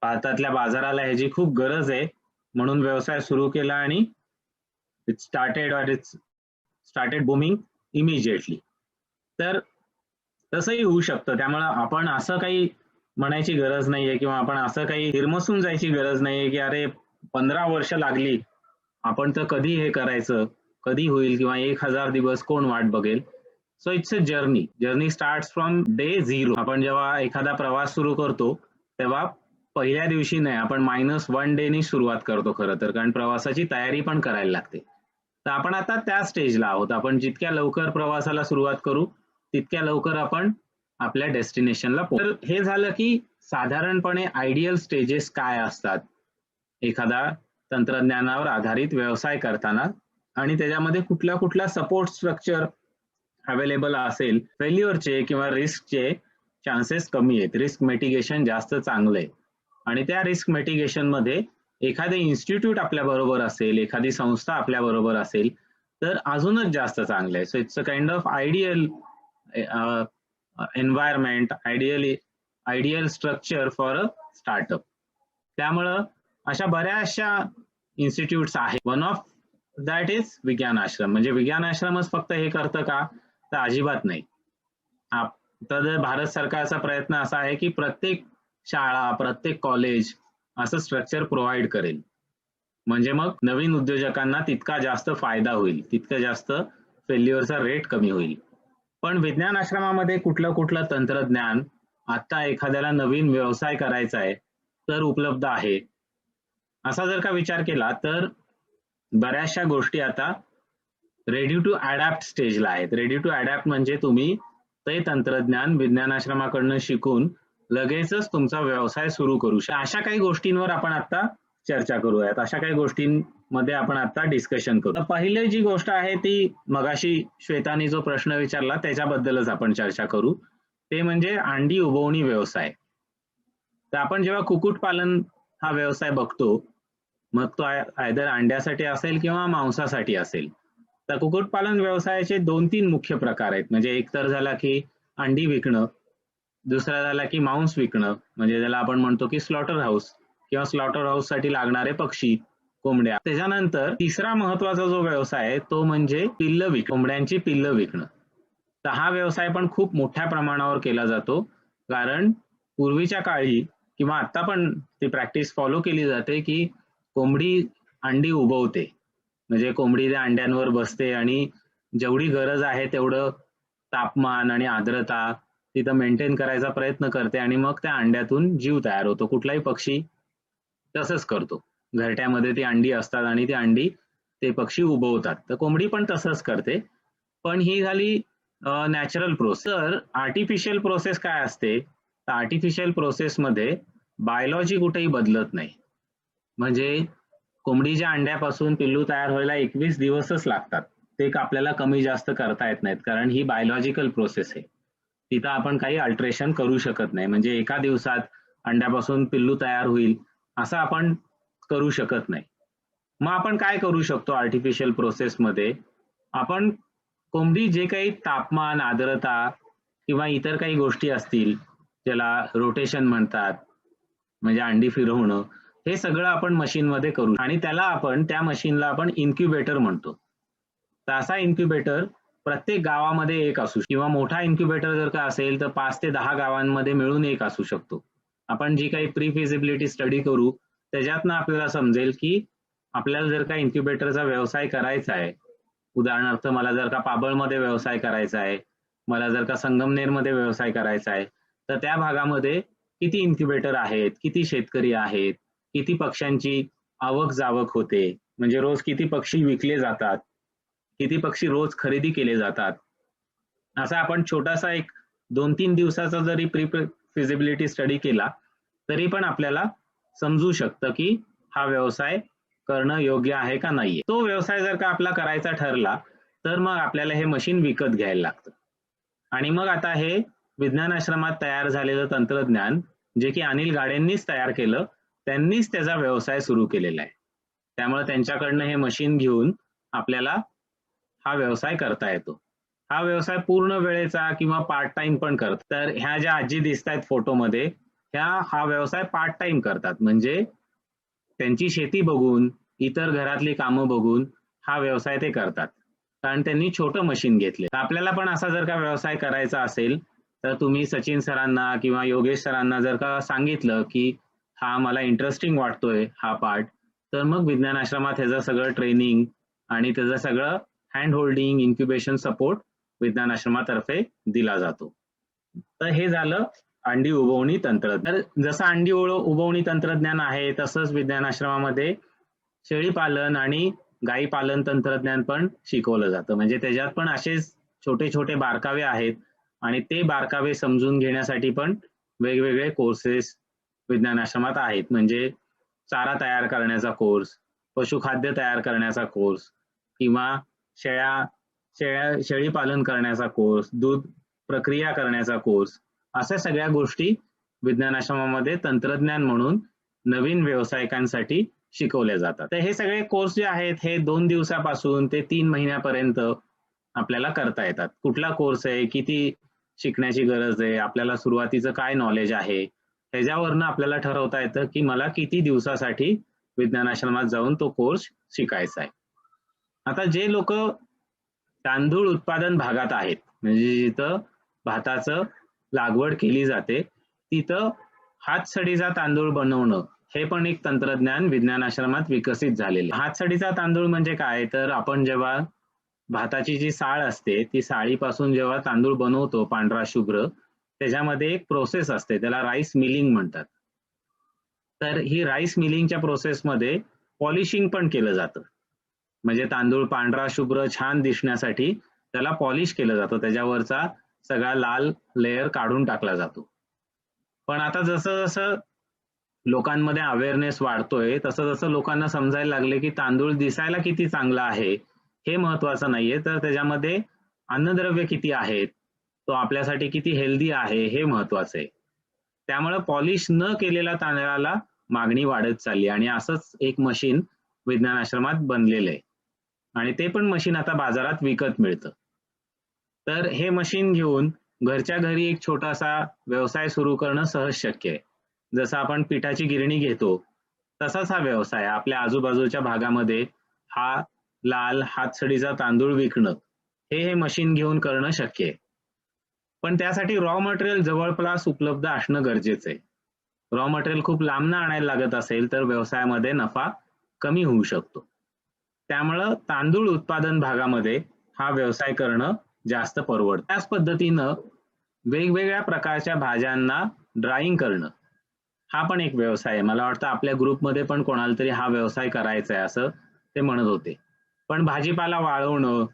भारतातल्या बाजाराला ह्याची खूप गरज आहे म्हणून व्यवसाय सुरू केला आणि इट स्टार्टेड बुमिंग इमिजिएटली. तर तसंही होऊ शकतं. त्यामुळे आपण असं काही म्हणायची गरज नाहीये किंवा आपण असं काही हिरमसून जायची गरज नाहीये की अरे 15 वर्ष लागली, आपण तर कधी हे करायचं, कधी होईल किंवा 1000 दिवस कोण वाट बघेल. So it's a journey. Journey starts from day 0. आपण जेव्हा एखादा प्रवास सुरू करतो तेव्हा पहिल्या दिवशी नाही, आपण -1 डेनी सुरुवात करतो खरं तर, कारण प्रवासाची तयारी पण करायला लागते. तर आपण आता त्या स्टेजला आहोत. आपण जितक्या लवकर प्रवासाला सुरुवात करू तितक्या लवकर आपण आपल्या डेस्टिनेशनला तर हे झालं की साधारणपणे आयडियल स्टेजेस काय असतात एखादा तंत्रज्ञानावर आधारित व्यवसाय करताना, आणि त्याच्यामध्ये कुठला कुठला सपोर्ट स्ट्रक्चर अवेलेबल असेल. फेल्युअरचे किंवा रिस्कचे चान्सेस कमी आहेत, रिस्क मिटिगेशन जास्त चांगलं आहे. आणि त्या रिस्क मिटिगेशन मध्ये एखादे इन्स्टिट्यूट आपल्या बरोबर असेल, एखादी संस्था आपल्या बरोबर असेल तर अजूनच जास्त चांगलं आहे. So it's a kind of ideal environment, ideal structure for a startup. त्यामुळं अशा बऱ्याचशा इन्स्टिट्यूट्स आहेत. वन ऑफ दॅट इज विज्ञान आश्रम. म्हणजे विज्ञान आश्रमच फक्त हे करतं का, तर अजिबात नाही. तर भारत सरकारचा प्रयत्न असा आहे की प्रत्येक शाळा, प्रत्येक कॉलेज असं स्ट्रक्चर प्रोव्हाइड करेल. म्हणजे मग नवीन उद्योजकांना तितका जास्त फायदा होईल, तितकं जास्त फेल्युअरचा रेट कमी होईल. पण विज्ञान आश्रमामध्ये कुठलं कुठलं तंत्रज्ञान आता एखाद्याला नवीन व्यवसाय करायचा आहे तर उपलब्ध आहे, असा जर का विचार केला तर बऱ्याचशा गोष्टी आता रेडी टू अडॅप्ट स्टेजला आहेत. रेडी टू अडॅप्ट म्हणजे तुम्ही ते तंत्रज्ञान विज्ञान आश्रमाकडनं शिकून लगेचच तुमचा व्यवसाय सुरू करू शकता. अशा काही गोष्टींवर आपण आता चर्चा करूयात, अशा काही गोष्टींमध्ये आपण आता डिस्कशन करू. तर पहिली जी गोष्ट आहे ती मगाशी श्वेतानी जो प्रश्न विचारला त्याच्याबद्दलच आपण चर्चा करू, ते म्हणजे अंडी उबवणी व्यवसाय. तर आपण जेव्हा कुक्कुटपालन हा व्यवसाय बघतो, मग तो आयदर अंड्यासाठी असेल किंवा मांसासाठी असेल. तर कुक्कुटपालन व्यवसायाचे 2-3 मुख्य प्रकार आहेत. म्हणजे एक तर झाला की अंडी विकणं, दुसरा झाला की मांस विकणं, म्हणजे ज्याला आपण म्हणतो की स्लॉटर हाऊस किंवा स्लॉटर हाऊस साठी लागणारे पक्षी, कोंबड्या. त्याच्यानंतर तिसरा महत्वाचा जो व्यवसाय आहे तो म्हणजे पिल्ल विकणं, कोंबड्यांची पिल्ल विकणं. तर हा व्यवसाय पण खूप मोठ्या प्रमाणावर केला जातो, कारण पूर्वीच्या काळी किंवा आता पण ती प्रॅक्टिस फॉलो केली जाते की कोंबडी अंडी उबवते. म्हणजे कोंबडी त्या अंड्यांवर बसते आणि जेवढी गरज आहे तेवढं तापमान आणि आर्द्रता तिथं मेंटेन करायचा प्रयत्न करते आणि मग त्या अंड्यातून जीव तयार होतो. कुठलाही पक्षी तसंच करतो. घरट्यामध्ये ती अंडी असतात आणि ती अंडी ते पक्षी उबवतात. तर कोंबडी पण तसंच करते. पण ही झाली नॅचरल प्रोसेस. तर आर्टिफिशियल प्रोसेस काय असते, तर आर्टिफिशियल प्रोसेसमध्ये बायोलॉजी कुठेही बदलत नाही. म्हणजे कोंबडीच्या अंड्यापासून पिल्लू तयार व्हायला 21 दिवसच लागतात. ते आपल्याला कमी जास्त करता येत नाहीत, कारण ही बायोलॉजिकल प्रोसेस आहे. तिथं आपण काही अल्टरेशन करू शकत नाही. म्हणजे एका दिवसात अंड्यापासून पिल्लू तयार होईल असं आपण करू शकत नाही. मग आपण काय करू शकतो आर्टिफिशियल प्रोसेसमध्ये, आपण कोंबडी जे काही तापमान, आर्द्रता किंवा इतर काही गोष्टी असतील, ज्याला रोटेशन म्हणतात, म्हणजे अंडी फिरवणं, हे सगळं आपण मशीनमध्ये करू आणि त्या मशीनला आपण इन्क्युबेटर म्हणतो. तर असा इन्क्युबेटर प्रत्येक गावामध्ये एक असू शकतो किंवा मोठा इन्क्युबेटर जर का असेल तर 5 ते 10 गावांमध्ये मिळून एक असू शकतो. आपण जी काही प्री फिजिबिलिटी स्टडी करू त्याच्यातनं आपल्याला समजेल की आपल्याला जर का इन्क्युबेटरचा व्यवसाय करायचा आहे, उदाहरणार्थ मला जर का पाबळमध्ये व्यवसाय करायचा आहे, मला जर का संगमनेरमध्ये व्यवसाय करायचा आहे, तर त्या भागामध्ये किती इन्क्युबेटर आहेत, किती शेतकरी आहेत, किती पक्ष्यांची आवक जावक होते, म्हणजे रोज किती पक्षी विकले जातात, किती पक्षी रोज खरेदी केले जातात, असा आपण छोटासा एक 2-3 दिवसाचा जरी प्री फिजिबिलिटी स्टडी केला तरी पण आपल्याला समजू शकतं की हा व्यवसाय करणं योग्य आहे का नाहीये. तो व्यवसाय जर का आपला करायचा ठरला तर मग आपल्याला हे मशीन विकत घ्यायला लागतं. आणि मग आता हे विज्ञान आश्रमात तयार झालेलं तंत्रज्ञान, जे की अनिल गाडेंनीच तयार केलं, त्यांनीच त्याचा व्यवसाय सुरू केलेला आहे. त्यामुळे त्यांच्याकडनं हे मशीन घेऊन आपल्याला हा व्यवसाय करता येतो. हा व्यवसाय पूर्ण वेळेचा किंवा पार्ट टाइम पण करतात. तर ह्या ज्या आजी दिसत आहेत फोटोमध्ये, हा व्यवसाय पार्ट टाइम करतात. म्हणजे त्यांची शेती बघून, इतर घरातली कामं बघून हा व्यवसाय ते करतात, कारण त्यांनी छोटं मशीन घेतले. आपल्याला पण असा जर का व्यवसाय करायचा असेल तर तुम्ही सचिन सरांना किंवा योगेश सरांना जर का सांगितलं की हा मला इंटरेस्टिंग वाटतोय हा पार्ट, तर मग विज्ञान आश्रमात ह्याचं सगळं ट्रेनिंग आणि त्याचं सगळं हँड होल्डिंग, इन्क्युबेशन सपोर्ट विज्ञान आश्रमातर्फे दिला जातो. तर हे झालं अंडी उबवणी तंत्रज्ञान. तर जसं अंडी उबवणी तंत्रज्ञान आहे, तसंच विज्ञान आश्रमामध्ये शेळी पालन आणि गाई पालन तंत्रज्ञान पण शिकवलं जातं. म्हणजे त्याच्यात पण असेच छोटे छोटे बारकावे आहेत आणि ते बारकावे समजून घेण्यासाठी पण वेगवेगळे कोर्सेस विज्ञान आश्रमात आहेत. म्हणजे चारा तयार करण्याचा कोर्स, पशुखाद्य तयार करण्याचा कोर्स किंवा शेळी पालन करण्याचा कोर्स, दूध प्रक्रिया करण्याचा कोर्स, अशा सगळ्या गोष्टी विज्ञान आश्रमामध्ये तंत्रज्ञान म्हणून नवीन व्यावसायिकांसाठी शिकवले जातात. तर हे सगळे कोर्स जे आहेत हे 2 दिवसापासून ते 3 महिन्यापर्यंत आपल्याला करता येतात. कुठला कोर्स आहे, किती शिकण्याची गरज आहे, आपल्याला सुरुवातीचं काय नॉलेज आहे, त्याच्यावरनं आपल्याला ठरवता येतं की मला किती दिवसासाठी विज्ञान आश्रमात जाऊन तो कोर्स शिकायचा आहे. आता जे लोक तांदूळ उत्पादन भागात आहेत, म्हणजे जिथं भाताचं लागवड केली जाते, तिथं हातसडीचा तांदूळ बनवणं हे पण एक तंत्रज्ञान विज्ञान आश्रमात विकसित झालेले. हातसडीचा तांदूळ म्हणजे काय, तर आपण जेव्हा भाताची जी साळ असते, ती साळीपासून जेव्हा तांदूळ बनवतो पांढरा शुभ्र, त्याच्यामध्ये एक प्रोसेस असते, त्याला राईस मिलिंग म्हणतात. तर ही राईस मिलिंगच्या प्रोसेसमध्ये पॉलिशिंग पण केलं जातं. म्हणजे तांदूळ पांढरा शुभ्र छान दिसण्यासाठी त्याला पॉलिश केलं जातं, त्याच्यावरचा सगळा लाल लेयर काढून टाकला जातो. पण आता जसं जसं लोकांमध्ये अवेअरनेस वाढतोय, तसं तसं लोकांना समजायला लागले की तांदूळ दिसायला किती चांगला आहे हे महत्वाचं नाहीये, तर त्याच्यामध्ये अन्नद्रव्य किती आहेत, तो आपल्यासाठी किती हेल्दी आहे हे महत्वाचं आहे. त्यामुळे पॉलिश न केलेल्या तांदळाला मागणी वाढत चालली आणि असंच एक मशीन विज्ञान आश्रमात बनलेलं आहे आणि ते पण मशीन आता बाजारात विकत मिळतं. तर हे मशीन घेऊन घरच्या घरी एक छोटासा व्यवसाय सुरू करणं सहज शक्य आहे. जसं आपण पिठाची गिरणी घेतो तसाच हा व्यवसाय आपल्या आजूबाजूच्या भागामध्ये हा लाल हातसडीचा तांदूळ विकणं हे मशीन घेऊन करणं शक्य आहे. पण त्यासाठी रॉ मटेरियल जवळपास उपलब्ध असणं गरजेचं आहे. रॉ मटेरियल खूप लांबनं आणायला लागत असेल तर व्यवसायामध्ये नफा कमी होऊ शकतो. त्यामुळं तांदूळ उत्पादन भागामध्ये हा व्यवसाय करणं जास्त परवडतं. त्याच पद्धतीनं वेगवेगळ्या प्रकारच्या भाज्यांना ड्राईंग करणं हा पण एक व्यवसाय आहे. मला वाटतं आपल्या ग्रुपमध्ये पण कोणाला तरी हा व्यवसाय करायचा आहे असं ते म्हणत होते. पण भाजीपाला वाळवणं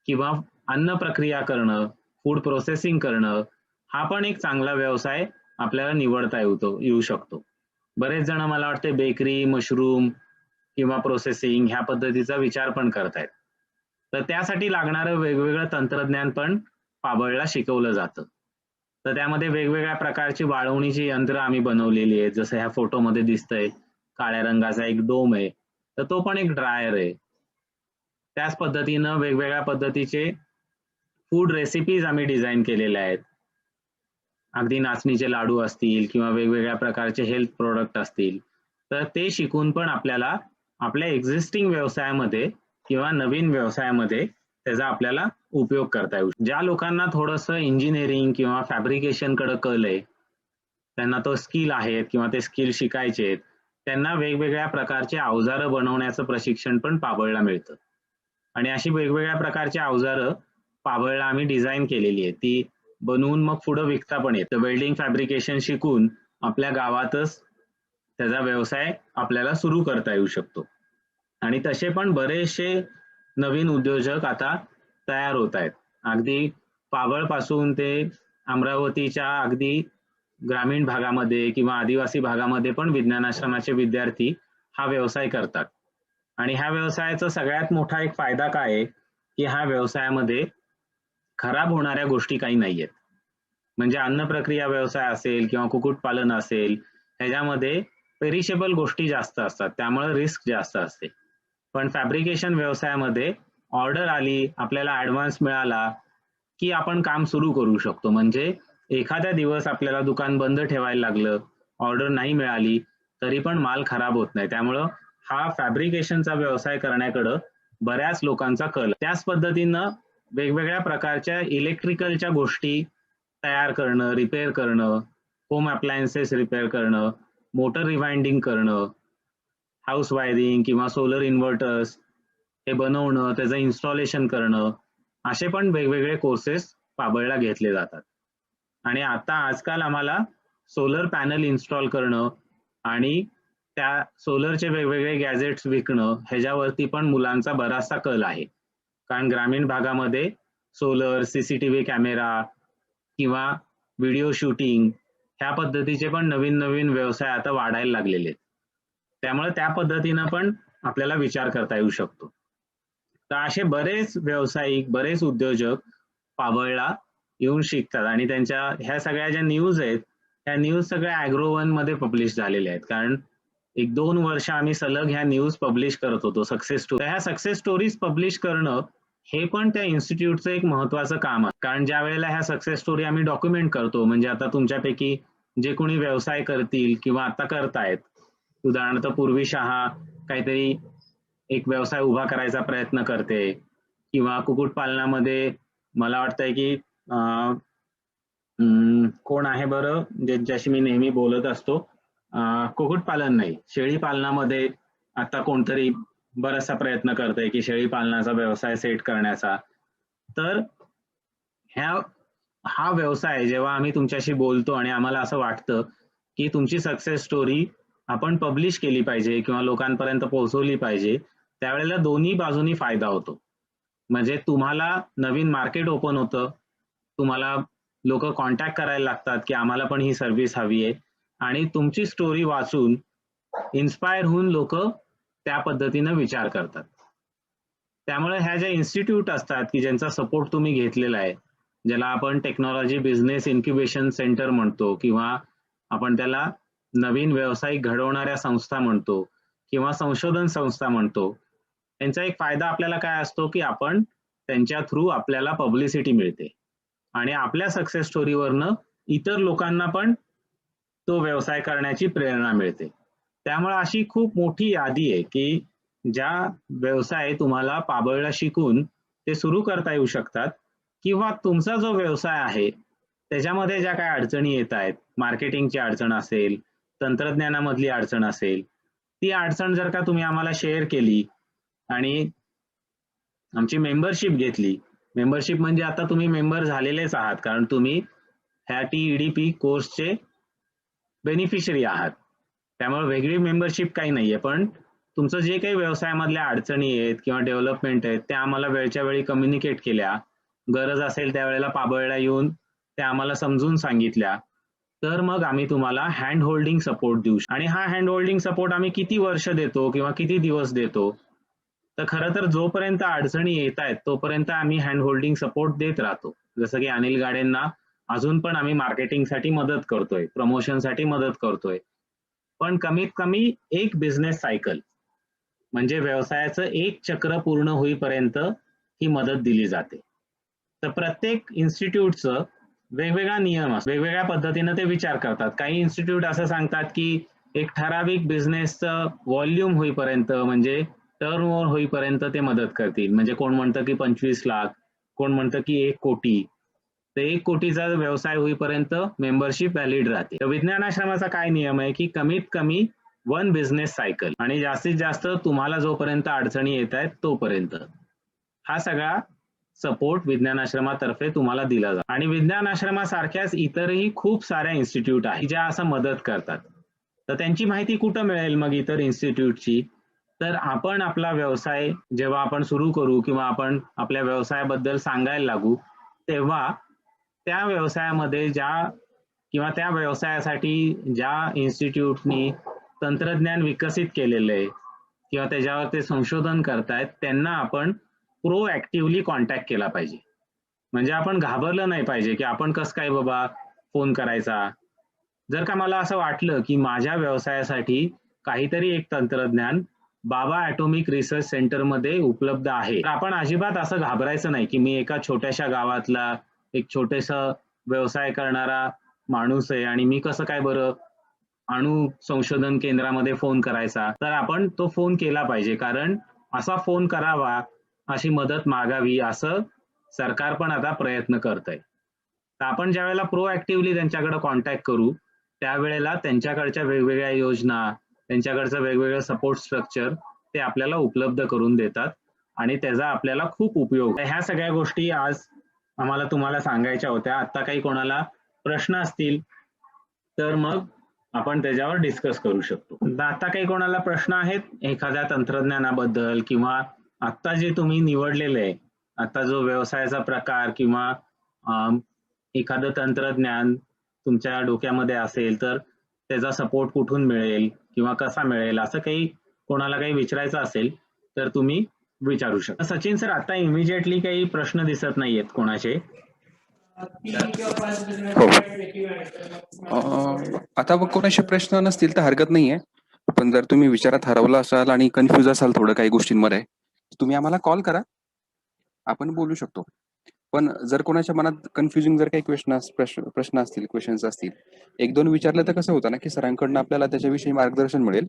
किंवा अन्न प्रक्रिया करणं, फूड प्रोसेसिंग करणं हा पण एक चांगला व्यवसाय आपल्याला निवडता येऊ शकतो. बरेच जण मला वाटते बेकरी, मशरूम किंवा प्रोसेसिंग ह्या पद्धतीचा विचार पण करतायत. तर त्यासाठी लागणारं वेगवेगळं तंत्रज्ञान पण पाबळला शिकवलं जातं. तर त्यामध्ये वेगवेगळ्या प्रकारची वाळवणीची यंत्र आम्ही बनवलेली आहेत. जसं ह्या फोटोमध्ये दिसतंय काळ्या रंगाचा एक डोम आहे, तर तो पण एक ड्रायर आहे. त्याच पद्धतीनं वेगवेगळ्या पद्धतीचे फूड रेसिपीज आम्ही डिझाईन केलेल्या आहेत. अगदी नाचणीचे लाडू असतील किंवा वेगवेगळ्या प्रकारचे हेल्थ प्रोडक्ट असतील, तर ते शिकून पण आपल्याला आपल्या एक्झिस्टिंग व्यवसायामध्ये किंवा नवीन व्यवसायामध्ये त्याचा आपल्याला उपयोग करता येऊ. ज्या लोकांना थोडंसं इंजिनिअरिंग किंवा फॅब्रिकेशन कडे कल आहे, त्यांना तो स्किल आहेत किंवा ते स्किल शिकायचे आहेत, त्यांना वेगवेगळ्या प्रकारचे अवजारं बनवण्याचं प्रशिक्षण पण पाबळला मिळतं. आणि अशी वेगवेगळ्या प्रकारची अवजारं पाबळला आम्ही डिझाईन केलेली आहे. ती बनवून मग पुढे विकता पण येतं. वेल्डिंग फॅब्रिकेशन शिकून आपल्या गावातच त्याचा व्यवसाय आपल्याला सुरू करता येऊ शकतो. आणि तसे पण बरेचसे नवीन उद्योजक आता तयार होत आहेत. अगदी पाबळपासून ते अमरावतीच्या अगदी ग्रामीण भागामध्ये किंवा आदिवासी भागामध्ये पण विज्ञान आश्रमाचे विद्यार्थी हा व्यवसाय करतात. आणि ह्या व्यवसायाचा सगळ्यात मोठा एक फायदा काय आहे की ह्या व्यवसायामध्ये खराब होणाऱ्या गोष्टी काही नाहीयेत. म्हणजे अन्न प्रक्रिया व्यवसाय असेल किंवा कुक्कुटपालन असेल, ह्याच्यामध्ये पेरिशेबल गोष्टी जास्त असतात, त्यामुळे रिस्क जास्त असते. पण फॅब्रिकेशन व्यवसायामध्ये ऑर्डर आली, आपल्याला ऍडव्हान्स मिळाला की आपण काम सुरू करू शकतो. म्हणजे एखाद्या दिवस आपल्याला दुकान बंद ठेवायला लागलं, ऑर्डर नाही मिळाली तरी पण माल खराब होत नाही. त्यामुळं हा फॅब्रिकेशनचा व्यवसाय करण्याकडं बऱ्याच लोकांचा कल. त्याच पद्धतीनं वेगवेगळ्या प्रकारच्या इलेक्ट्रिकलच्या गोष्टी तयार करणं, रिपेअर करणं, होम अप्लायन्सेस रिपेअर करणं, मोटर रिवाइंडिंग करणं, हाऊस वायरिंग किंवा सोलर इन्व्हर्टर्स हे बनवणं, त्याचं इन्स्टॉलेशन करणं, असे पण वेगवेगळे कोर्सेस पाबळला घेतले जातात. आणि आता आजकाल आम्हाला सोलर पॅनल इन्स्टॉल करणं आणि त्या सोलरचे वेगवेगळे गॅजेट्स विकणं ह्याच्यावरती पण मुलांचा बराचसा कल आहे. कारण ग्रामीण भागामध्ये सोलर, सीसीटीव्ही कॅमेरा किंवा व्हिडिओ शूटिंग ह्या पद्धतीचे पण नवीन नवीन व्यवसाय आता वाढायला लागलेले आहेत. त्यामुळे त्या पद्धतीनं पण आपल्याला विचार करता येऊ शकतो. तर असे बरेच व्यावसायिक, बरेच उद्योजक पाबळला येऊन शिकतात आणि त्यांच्या ह्या सगळ्या ज्या न्यूज आहेत, ह्या न्यूज सगळ्या ॲग्रोवन मध्ये पब्लिश झालेल्या आहेत. कारण 1-2 वर्ष आम्ही सलग ह्या न्यूज पब्लिश करत होतो, सक्सेस स्टोरी. ह्या सक्सेस स्टोरीज पब्लिश करणं हे पण त्या इन्स्टिट्यूटचं एक महत्वाचं काम आहे. कारण ज्या वेळेला ह्या सक्सेस स्टोरी आम्ही डॉक्युमेंट करतो, म्हणजे आता तुमच्यापैकी जे कोणी व्यवसाय करतील किंवा आता करतायत, उदाहरणार्थ पूर्वी शहा काहीतरी एक व्यवसाय उभा करायचा प्रयत्न करते किंवा कुक्कुटपालनामध्ये मला वाटतंय की कोण आहे बरं ज्यांच्याशी मी नेहमी बोलत असतो, कुक्कुटपालन नाही, शेळी पालनामध्ये आता कोणतरी बराचसा प्रयत्न करतंय की शेळी पालनाचा व्यवसाय सेट करण्याचा. तर हा व्यवसाय जेव्हा आम्ही तुमच्याशी बोलतो आणि आम्हाला असं वाटतं की तुमची सक्सेस स्टोरी आपण पब्लिश केली पाहिजे किंवा लोकांपर्यंत पोहोचवली पाहिजे, त्यावेळेला दोन्ही बाजूनी फायदा होतो. म्हणजे तुम्हाला नवीन मार्केट ओपन होतं, तुम्हाला लोक कॉन्टॅक्ट करायला लागतात की आम्हाला पण ही सर्व्हिस हवी आहे, आणि तुमची स्टोरी वाचून इन्स्पायर होऊन लोक त्या पद्धतीनं विचार करतात. त्यामुळे ह्या ज्या इन्स्टिट्यूट असतात की ज्यांचा सपोर्ट तुम्ही घेतलेला आहे, ज्याला आपण टेक्नॉलॉजी बिझनेस इन्क्युबेशन सेंटर म्हणतो किंवा आपण त्याला नवीन व्यावसायिक घडवणाऱ्या संस्था म्हणतो किंवा संशोधन संस्था म्हणतो, त्यांचा एक फायदा आपल्याला काय असतो की आपण त्यांच्या थ्रू आपल्याला पब्लिसिटी मिळते आणि आपल्या सक्सेस स्टोरीवरनं इतर लोकांना पण तो व्यवसाय करण्याची प्रेरणा मिळते. त्यामुळे अशी खूप मोठी यादी आहे की ज्या व्यवसाय तुम्हाला पाबळला शिकून ते सुरू करता येऊ शकतात, किंवा तुमचा जो व्यवसाय आहे त्याच्यामध्ये ज्या काही अडचणी येत आहेत, मार्केटिंगची अडचण असेल, तंत्रज्ञानामधली अडचण असेल, ती अडचण जर का तुम्ही आम्हाला शेअर केली आणि आमची मेंबरशिप घेतली, मेंबरशिप म्हणजे आता तुम्ही मेंबर झालेलेच आहात कारण तुम्ही ह्या TEDP कोर्सचे बेनिफिशरी आहात, त्यामुळे वेगळी मेंबरशिप काही नाहीये. पण तुमचं जे काही व्यवसायामधल्या अडचणी आहेत किंवा डेव्हलपमेंट आहेत त्या आम्हाला वेळच्या वेळी कम्युनिकेट केल्या, गरज असेल त्यावेळेला पाबळला येऊन त्या आम्हाला समजून सांगितल्या, तर मग आम्ही तुम्हाला हँड होल्डिंग सपोर्ट देऊ. आणि हा हँड होल्डिंग सपोर्ट आम्ही किती वर्ष देतो किंवा किती दिवस देतो, तर खरं तर जोपर्यंत अडचणी येत आहेत तोपर्यंत आम्ही हँड होल्डिंग सपोर्ट देत राहतो. जसं की अनिल गाडेंना अजून पण आम्ही मार्केटिंगसाठी मदत करतोय, प्रमोशनसाठी मदत करतोय. पण कमीत कमी एक बिझनेस सायकल म्हणजे व्यवसायाचं एक चक्र पूर्ण होईपर्यंत ही मदत दिली जाते. तर प्रत्येक इन्स्टिट्यूटचं वेगवेगळा नियम असतो, वेगवेगळ्या पद्धतीनं ते विचार करतात. काही इन्स्टिट्यूट असं सांगतात की एक ठराविक बिझनेसचं व्हॉल्यूम होईपर्यंत म्हणजे टर्न ओव्हर होईपर्यंत ते मदत करतील. म्हणजे कोण म्हणतं की 25 लाख, कोण म्हणतं की 1 कोटी. तर 1 कोटीचा व्यवसाय होईपर्यंत मेंबरशिप व्हॅलिड राहते. तर विज्ञान आश्रमाचा काय नियम आहे की कमीत कमी 1 बिझनेस सायकल आणि जास्तीत जास्त तुम्हाला जोपर्यंत अडचणी येत आहेत तोपर्यंत हा सगळा सपोर्ट विज्ञान आश्रमातर्फे तुम्हाला दिला जातो. आणि विज्ञान आश्रमासारख्याच इतरही खूप साऱ्या इन्स्टिट्यूट आहेत ज्या असं मदत करतात. तर त्यांची माहिती कुठं मिळेल मग इतर इन्स्टिट्यूटची? तर आपण आपला व्यवसाय जेव्हा आपण सुरू करू किंवा आपण आपल्या व्यवसायाबद्दल सांगायला लागू, तेव्हा त्या व्यवसायामध्ये किंवा त्या व्यवसायासाठी ज्या इन्स्टिट्यूटनी तंत्रज्ञान विकसित केलेलं आहे किंवा त्याच्यावर ते संशोधन करतायत त्यांना आपण प्रोऍक्टिव्हली कॉन्टॅक्ट केला पाहिजे. म्हणजे आपण घाबरलं नाही पाहिजे की आपण कसं काय बाबा फोन करायचा. जर का मला असं वाटलं की माझ्या व्यवसायासाठी काहीतरी एक तंत्रज्ञान बाबा ॲटॉमिक रिसर्च सेंटरमध्ये उपलब्ध आहे, तर आपण अजिबात असं घाबरायचं नाही की मी एका छोट्याशा गावातला एक छोटेसा व्यवसाय करणारा माणूस आहे आणि मी कसं काय बरं अणु संशोधन केंद्रामध्ये फोन करायचा. तर आपण तो फोन केला पाहिजे, कारण असा फोन करावा, अशी मदत मागावी असं सरकार पण आता प्रयत्न करतंय. तर आपण ज्यावेळेला प्रोएक्टिव्हली त्यांच्याकडे कॉन्टॅक्ट करू त्यावेळेला त्यांच्याकडच्या वेगवेगळ्या योजना, त्यांच्याकडचं वेगवेगळं सपोर्ट स्ट्रक्चर ते आपल्याला उपलब्ध करून देतात आणि त्याचा आपल्याला खूप उपयोग. ह्या सगळ्या गोष्टी आज आम्हाला तुम्हाला सांगायच्या होत्या. आता काही कोणाला प्रश्न असतील तर मग आपण त्याच्यावर डिस्कस करू शकतो. आता काही कोणाला प्रश्न आहेत एखाद्या तंत्रज्ञानाबद्दल किंवा आता जे तुम्ही निवडलेले आहे, आता जो व्यवसायाचा प्रकार किंवा एखादं तंत्रज्ञान तुमच्या डोक्यामध्ये असेल तर त्याचा सपोर्ट कुठून मिळेल किंवा कसा मिळेल, असं काही कोणाला काही विचारायचं असेल तर तुम्ही विचारू शकता. सचिन सर, आता इमिजिएटली काही प्रश्न दिसत नाहीयेत कोणाचे. आता मग कोणाचे प्रश्न नसतील तर हरकत नाहीये, पण जर तुम्ही विचारात हरवला असाल आणि कन्फ्युज असाल थोडं काही गोष्टींमध्ये, तुम्ही आम्हाला कॉल करा, आपण बोलू शकतो. पण जर कोणाच्या मनात कन्फ्युजिंग जर काही प्रश्न असतील, क्वेश्चन्स असतील, 1-2 विचारले तर कसं होतं ना, की सरांकडनं आपल्याला त्याच्याविषयी मार्गदर्शन मिळेल,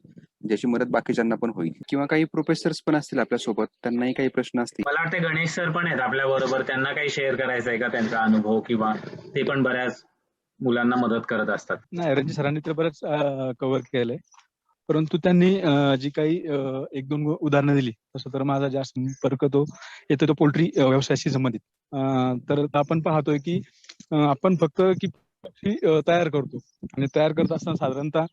ज्याची मदत बाकीच्यांना पण होईल. किंवा काही प्रोफेसर्स पण असतील आपल्यासोबत, त्यांनाही काही प्रश्न असतील. मला वाटतं गणेश सर पण आहेत आपल्या बरोबर, त्यांना काही शेअर करायचं आहे का त्यांचा अनुभव, किंवा ते पण बऱ्याच मुलांना मदत करत असतात. नाही, रणजित सरांनी तर बरंच कव्हर केलंय, परंतु त्यांनी जी काही 1-2 उदाहरणं दिली, तसं तर माझा जास्त संपर्क तो येतो तो पोल्ट्री व्यवसायाशी संबंधित. तर आपण पाहतोय की आपण फक्त की पक्षी तयार करतो आणि तयार करत असताना साधारणतः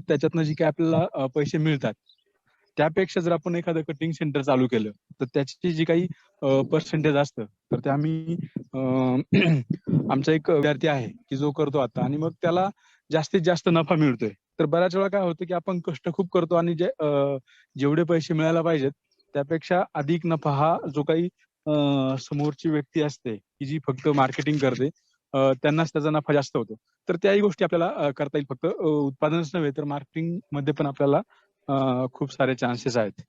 त्याच्यातनं जी काही आपल्याला पैसे मिळतात त्यापेक्षा जर आपण एखादं कटिंग सेंटर चालू केलं तर त्याची जी काही पर्सेंटेज असतं तर ते आम्ही आमचा एक विद्यार्थी आहे की जो करतो आता, आणि मग त्याला जास्तीत जास्त नफा मिळतोय. तर बऱ्याच वेळा काय होतं की आपण कष्ट खूप करतो आणि जेवढे पैसे मिळायला पाहिजेत त्यापेक्षा अधिक नफा हा जो काही समोरची व्यक्ती असते की जी फक्त मार्केटिंग करते त्यांनाच त्याचा नफा जास्त होतो. तर त्याही गोष्टी आपल्याला करता येईल. फक्त उत्पादनच नव्हे तर मार्केटिंग मध्ये पण आपल्याला खूप सारे चान्सेस आहेत.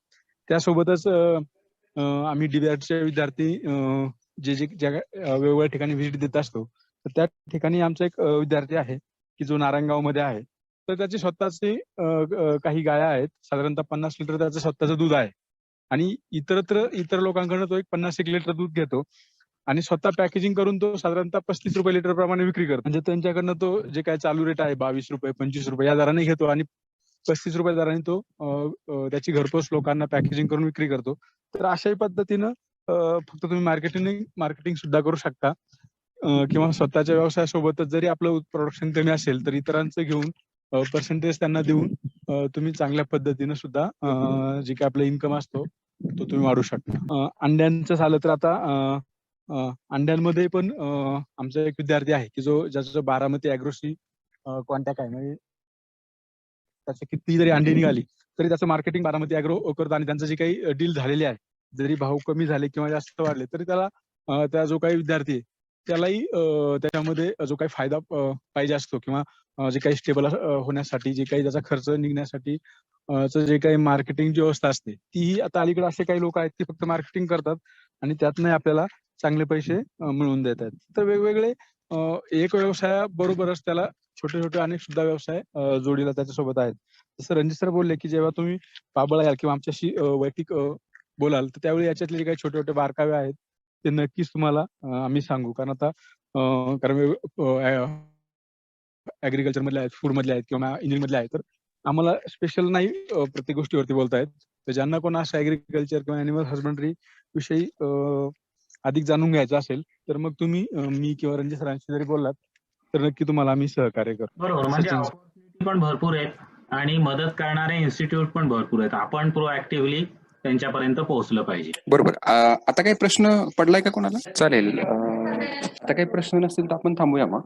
त्यासोबतच आम्ही DBRचे विद्यार्थी जे वेगवेगळ्या ठिकाणी व्हिजिट देत असतो, तर त्या ठिकाणी आमचा एक विद्यार्थी आहे की जो नारायणगाव मध्ये आहे. तर त्याची स्वतःची काही गाया आहेत, साधारणतः 50 लिटर त्याचं स्वतःचं दूध आहे आणि इतर लोकांकडून तो एक 50-1 लिटर दूध घेतो आणि स्वतः पॅकेजिंग करून तो साधारणतः 35 रुपये लिटर प्रमाणे विक्री करतो. म्हणजे त्यांच्याकडनं तो जे काय चालू रेट आहे 22 रुपये 25 रुपये या दराने घेतो आणि 35 रुपये दराने तो त्याची घरपोच लोकांना पॅकेजिंग करून विक्री करतो. तर अशाही पद्धतीनं फक्त तुम्ही मार्केटिंग सुद्धा करू शकता किंवा स्वतःच्या व्यवसायासोबतच जरी आपलं प्रोडक्शन कमी असेल तर इतरांचं घेऊन पर्सेंटेज त्यांना देऊन तुम्ही चांगल्या पद्धतीनं सुद्धा जे काही आपला इन्कम असतो तो तुम्ही वाढवू शकता. अंड्यांचं झालं तर आता अंड्यांमध्ये पण आमचा एक विद्यार्थी आहे की ज्याचं बारामती ॲग्रोशी कॉन्टॅक्ट आहे. म्हणजे त्याची किती जरी अंडी निघाली तरी त्याचं मार्केटिंग बारामती ॲग्रो करतं आणि त्यांचं जे काही डील झालेली आहे, जरी भाव कमी झाले किंवा जास्त वाढले तरी त्याला त्या जो काही विद्यार्थी आहे त्यालाही त्याच्यामध्ये जो काही फायदा पाहिजे असतो किंवा जे काही स्टेबल होण्यासाठी जे काही त्याचा खर्च निघण्यासाठी जे काही मार्केटिंगची व्यवस्था असते तीही आता अलीकडे असे काही लोक आहेत की फक्त मार्केटिंग करतात आणि त्यातनं आपल्याला चांगले पैसे मिळवून देत आहेत. तर वेगवेगळे एक व्यवसायाबरोबरच त्याला छोटे छोटे अनेक सुद्धा व्यवसाय जोडीला त्याच्यासोबत आहेत. जसं रणजित सर बोलले की जेव्हा तुम्ही पाबळ याल किंवा आमच्याशी वैयक्तिक बोलाल तर त्यावेळी याच्यातले जे काही छोटे छोटे बारकावे आहेत ते नक्कीच तुम्हाला आम्ही सांगू. कारण आता ऍग्रिकल्चर मधले आहेत, फूड मधले आहेत किंवा इंजिनिअरिंग मधले आहेत, तर आम्हाला स्पेशल नाही प्रत्येक गोष्टीवरती बोलतायत. तर ज्यांना कोणा असं ऍग्रिकल्चर किंवा अॅनिमल हजबंड्री विषयी अधिक जाणून घ्यायचं असेल तर मग तुम्ही मी किंवा रणजित सरांशी जरी बोललात तर नक्की तुम्हाला आम्ही सहकार्य करू. बरोबर, म्हणजे ऑपॉर्च्युनिटी पण भरपूर आहेत आणि मदत करणारे इन्स्टिट्यूट पण भरपूर आहेत. आपण प्रोएक्टिव्हली त्यांच्यापर्यंत पोहोचलं पाहिजे. बरोबर. आता काही प्रश्न पडलाय का कोणाला? चालेल. आता काही प्रश्न नसतील तर आपण थांबूया मग.